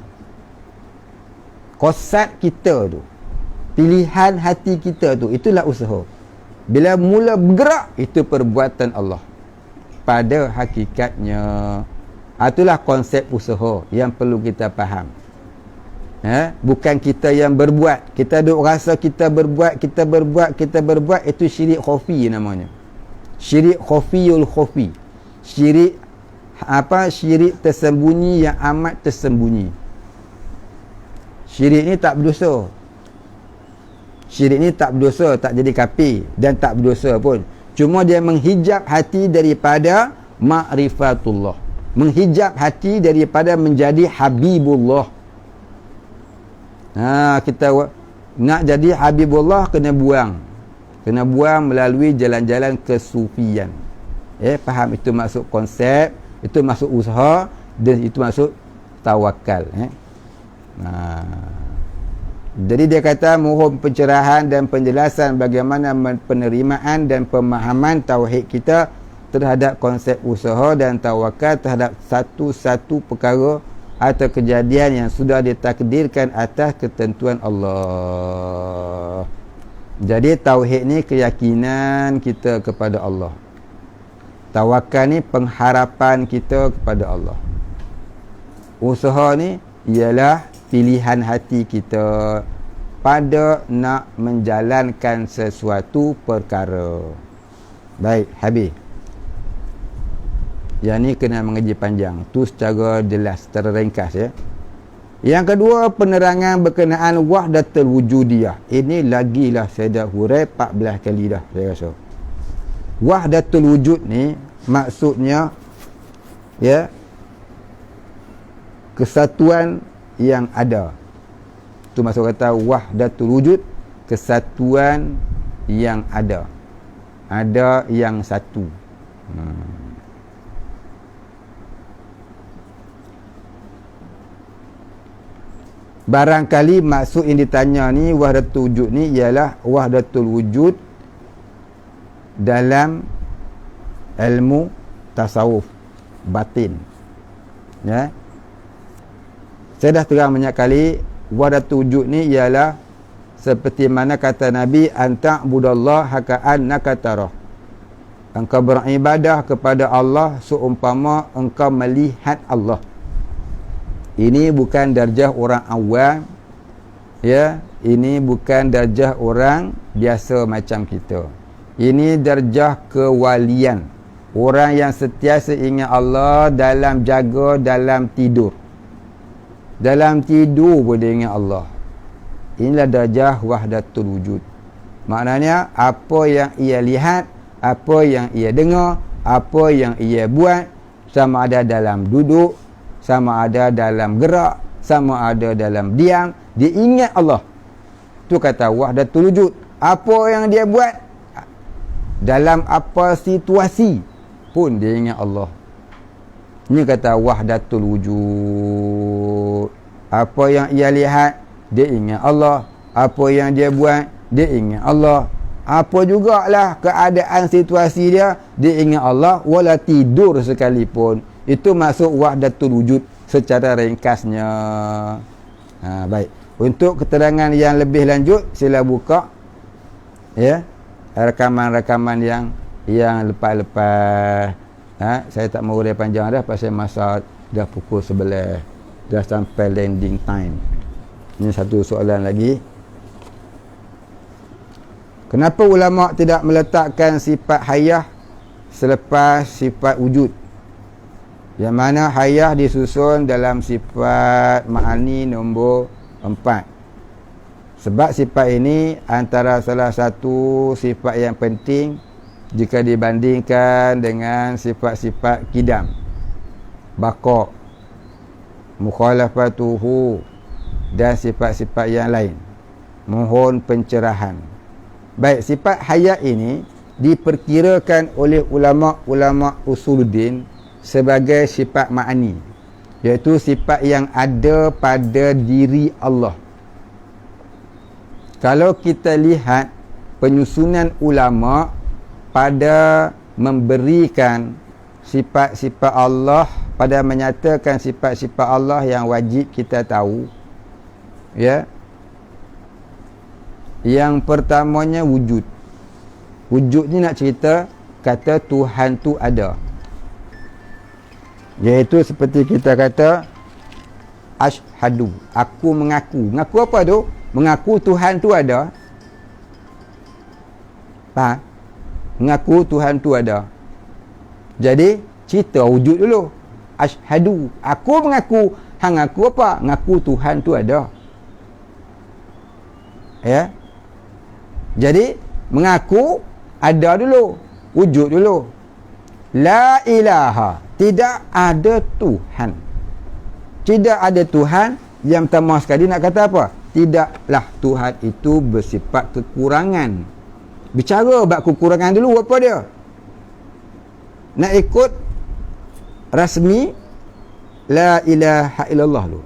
qasad kita tu, pilihan hati kita tu. Itulah usaha. Bila mula bergerak, itu perbuatan Allah pada hakikatnya. Itulah konsep usaha yang perlu kita faham. Bukan kita yang berbuat. Kita duk rasa kita berbuat, itu syirik khafi namanya. Syirik khafiyul khafi. Syirik syirik tersembunyi yang amat tersembunyi. Syirik ni tak berdosa. Syirik ni tak berdosa, tak jadi kafir dan tak berdosa pun. Cuma dia menghijab hati daripada ma'rifatullah. Menghijab hati daripada menjadi habibullah. Kita nak jadi habibullah, kena buang melalui jalan-jalan kesufian. Faham? Itu masuk konsep, itu masuk usaha, dan itu masuk tawakal. Jadi dia kata mohon pencerahan dan penjelasan bagaimana penerimaan dan pemahaman tauhid kita terhadap konsep usaha dan tawakal terhadap satu-satu perkara atau kejadian yang sudah ditakdirkan atas ketentuan Allah. Jadi tauhid ni keyakinan kita kepada Allah. Tawakal ni pengharapan kita kepada Allah. Usaha ni ialah pilihan hati kita pada nak menjalankan sesuatu perkara. Baik, habis. Yang ni kena mengaji panjang. Tu secara jelas, secara ringkas, ya. Yang kedua, penerangan berkenaan wahdatul wujudiyah. Ini lagilah saya dah hurai 14 kali dah, saya rasa. Wahdatul wujud ni maksudnya ya kesatuan yang ada. Itu maksud kata wahdatul wujud, kesatuan yang ada. Ada yang satu. Barangkali maksud yang ditanya ni wahdatul wujud ni ialah wahdatul wujud dalam ilmu tasawuf batin. Ya. Saya dah terang banyak kali wahdatul wujud ni ialah seperti mana kata Nabi, anta budallaha ka'annaka tarah. Engkau beribadah kepada Allah seumpama engkau melihat Allah. Ini bukan darjah orang awam, ya, ini bukan darjah orang biasa macam kita. Ini darjah kewalian, orang yang sentiasa ingat Allah dalam jaga, dalam tidur. Dalam tidur pun dia ingat Allah. Inilah darjah wahdatul wujud. Maknanya apa yang ia lihat, apa yang ia dengar, apa yang ia buat, sama ada dalam duduk, sama ada dalam gerak, sama ada dalam diam, dia ingat Allah. Tu kata wahdatul wujud. Apa yang dia buat, dalam apa situasi pun dia ingat Allah. Ini kata wahdatul wujud. Apa yang ia lihat, dia ingat Allah. Apa yang dia buat, dia ingat Allah. Apa jugalah keadaan situasi dia ingat Allah, wala tidur sekalipun. Itu maksud wahdatul wujud secara ringkasnya. Baik. Untuk keterangan yang lebih lanjut, sila buka ya rakaman-rakaman yang lepas-lepas. Saya tak mau urai panjang dah pasal masa dah pukul 11. Dah sampai landing time. Ini satu soalan lagi. Kenapa ulama tidak meletakkan sifat hayah selepas sifat wujud? Yang mana hayah disusun dalam sifat ma'ani nombor 4. Sebab sifat ini antara salah satu sifat yang penting jika dibandingkan dengan sifat-sifat kidam, baqa', mukhalafatuhu dan sifat-sifat yang lain. Mohon pencerahan. Baik, sifat hayat ini diperkirakan oleh ulama-ulama usuluddin sebagai sifat ma'ani, iaitu sifat yang ada pada diri Allah. Kalau kita lihat penyusunan ulama pada memberikan sifat-sifat Allah, pada menyatakan sifat-sifat Allah yang wajib kita tahu, ya. Yang pertamanya wujud. Wujud ni nak cerita kata Tuhan tu ada. Iaitu seperti kita kata asyhadu, aku mengaku. Mengaku apa tu? Mengaku Tuhan tu ada. Faham? Mengaku Tuhan tu ada. Jadi cerita wujud dulu. Asyhadu, aku mengaku. Hang ngaku apa? Ngaku Tuhan tu ada. Ya. Jadi mengaku ada dulu, wujud dulu. La ilaha, tidak ada Tuhan. Tidak ada Tuhan. Yang pertama sekali nak kata apa? Tidaklah Tuhan itu bersifat kekurangan. Bicara bab kekurangan dulu, apa dia? Nak ikut rasmi la ilaha illallah dulu.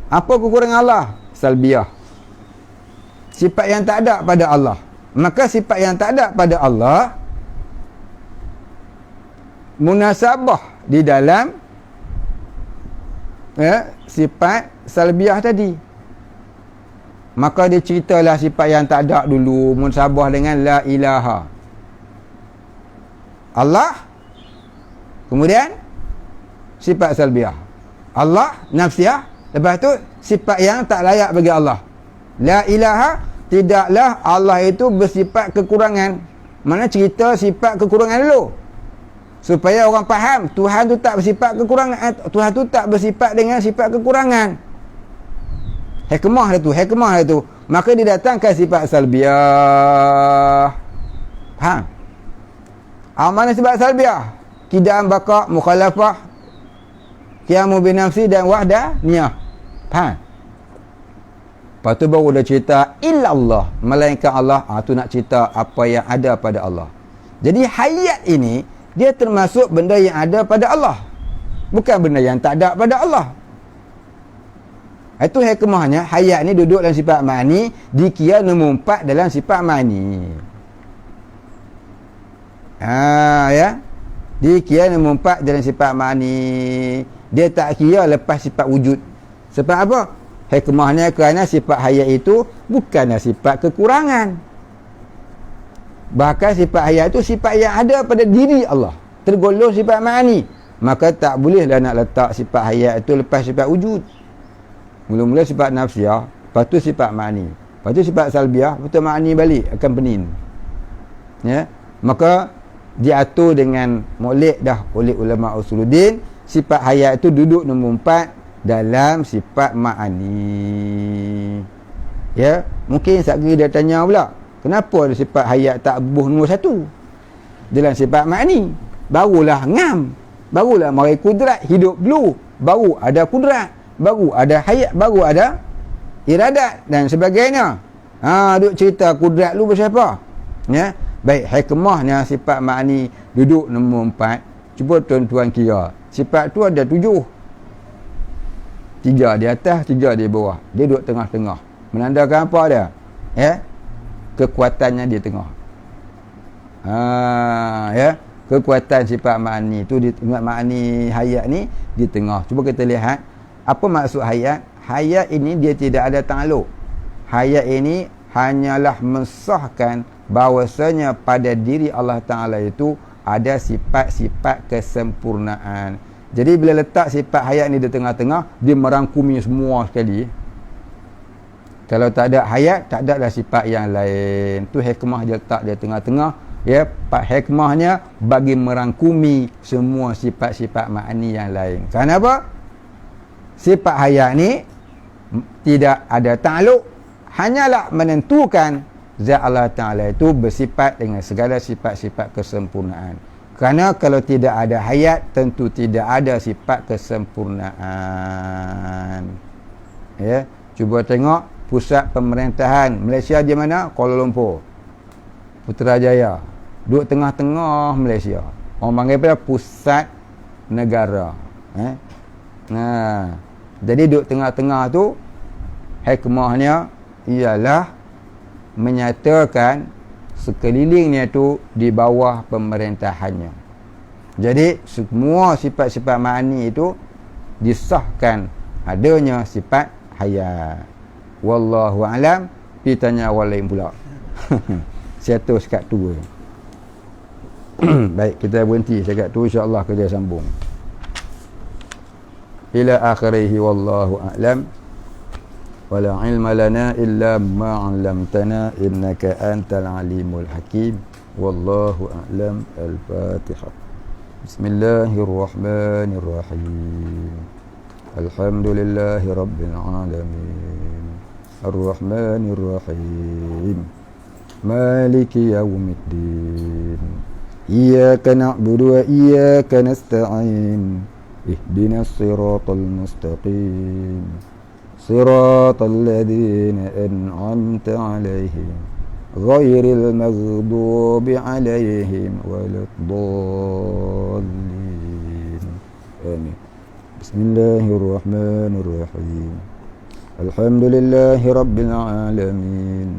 Apa kekurangan Allah? Salbiyah. Sifat yang tak ada pada Allah. Maka sifat yang tak ada pada Allah munasabah di dalam sifat salbiyah tadi. Maka dia ceritalah sifat yang tak ada dulu, munasabah dengan la ilaha. Allah, kemudian sifat salbiyah. Allah nafsiyah, lepas tu sifat yang tak layak bagi Allah. La ilaha, tidaklah Allah itu bersifat kekurangan. Mana cerita sifat kekurangan dulu, supaya orang faham Tuhan tu tak bersifat kekurangan. Tuhan tu tak bersifat dengan sifat kekurangan. Hikmah dia tu. Maka dia datangkan sifat salbiyah. Faham? Mana sifat salbiah? Kidam, baqa', mukhalafah, qiyamu binafsi dan wahdaniyah. Faham? Lepas tu baru dia cerita illallah, melainkan Allah. Tu nak cerita apa yang ada pada Allah. Jadi hayat ini dia termasuk benda yang ada pada Allah, bukan benda yang tak ada pada Allah. Itu hikmahnya hayat ni duduk dalam sifat ma'ani, dikira nombor 4 dalam sifat ma'ani. Ya. Dikira nombor 4 dalam sifat ma'ani. Dia tak kira lepas sifat wujud. Sebab apa? Hikmahnya kerana sifat hayat itu bukanlah sifat kekurangan. Bahkan sifat hayat itu sifat yang ada pada diri Allah, tergolong sifat ma'ani. Maka tak bolehlah nak letak sifat hayat itu lepas sifat wujud. Mula-mula sifat nafsiyah, lepas tu sifat ma'ani, lepas tu sifat salbiah, lepas tu ma'ani balik, akan penin. Ya? Maka diatur dengan molek dah oleh ulama usuluddin, sifat hayat itu duduk nombor 4 dalam sifat ma'ani. Ya, mungkin sekali dia tanya pula, kenapa sifat hayat tak bubuh nombor 1 dalam sifat ma'ani? Barulah ngam, barulah mari kudrat, hidup dulu, baru ada kudrat, baru ada hayat, baru ada iradat dan sebagainya. Duk cerita kudrat dulu bersiapa? Ya, baik, hikmahnya sifat ma'ani duduk nombor 4. Cuba tuan-tuan kira, sifat tu ada 7. 3 di atas, 3 di bawah. Dia duduk tengah-tengah. Menandakan apa dia? Ya, kekuatannya di tengah. Ya, kekuatan sifat ma'ani tu, di ma'ani hayat ni di tengah. Cuba kita lihat apa maksud hayat. Hayat ini dia tidak ada ta'aluk. Hayat ini hanyalah mensahkan bahawasanya pada diri Allah Ta'ala itu ada sifat-sifat kesempurnaan. Jadi bila letak sifat hayat ni di tengah-tengah, dia merangkumi semua sekali. Kalau tak ada hayat, tak ada lah sifat yang lain. Tu hikmah dia letak di tengah-tengah. Ya, hikmahnya bagi merangkumi semua sifat-sifat ma'ani yang lain. Kenapa? Sifat hayat ni tidak ada ta'aluk, hanyalah menentukan zat Allah Ta'ala itu bersifat dengan segala sifat-sifat kesempurnaan. Kerana kalau tidak ada hayat, tentu tidak ada sifat kesempurnaan. Ya, cuba tengok pusat pemerintahan Malaysia di mana? Kuala Lumpur, Putrajaya. Duduk tengah-tengah Malaysia. Orang panggil pada pusat negara. Jadi duduk tengah-tengah tu, hikmahnya ialah menyatakan sekelilingnya tu di bawah pemerintahannya. Jadi semua sifat-sifat ma'ani itu disahkan adanya sifat hayat. Wallahu alam. Kita tanya awal lain pula. Satu sekat tu. Baik, kita berhenti sekat tu, insya-Allah kita sambung. Ila akhirih wallahu a'lam. Wala ilma lana illa ma 'allamtana innaka antal alimul hakim. Wallahu a'lam. Al-Fatihah. Bismillahirrahmanirrahim. Alhamdulillahi rabbil alamin. Ar-Rahmanir Rahim. Maliki yaumiddin. Iyyaka na'budu wa iyyaka nasta'in. Ihdinas siratal mustaqim. صراط الذين أنعمت عليهم غير المغضوب عليهم ولا الضالين آمين. بسم الله الرحمن الرحيم. الحمد لله رب العالمين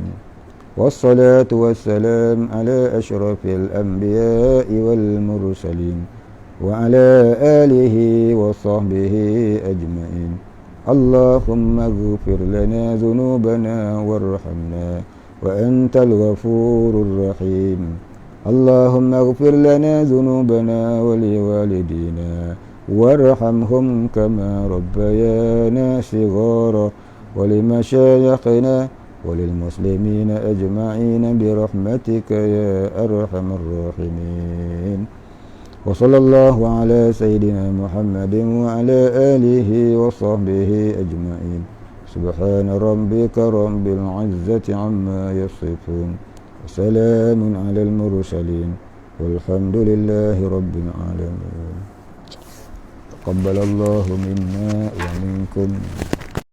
والصلاة والسلام على أشرف الأنبياء والمرسلين وعلى آله وصحبه أجمعين. اللهم اغفر لنا ذنوبنا وارحمنا وأنت الغفور الرحيم. اللهم اغفر لنا ذنوبنا ولوالدينا وارحمهم كما ربيانا صغارا ولمشايخنا وللمسلمين أجمعين برحمتك يا أرحم الراحمين. وصلى الله على سيدنا محمد وعلى آله وصحبه أجمعين. سبحان ربك رب العزة عما يصفون وسلام على المرسلين Walhamdulillahi rabbil alamin. Taqabbalallahu minna wa minkum.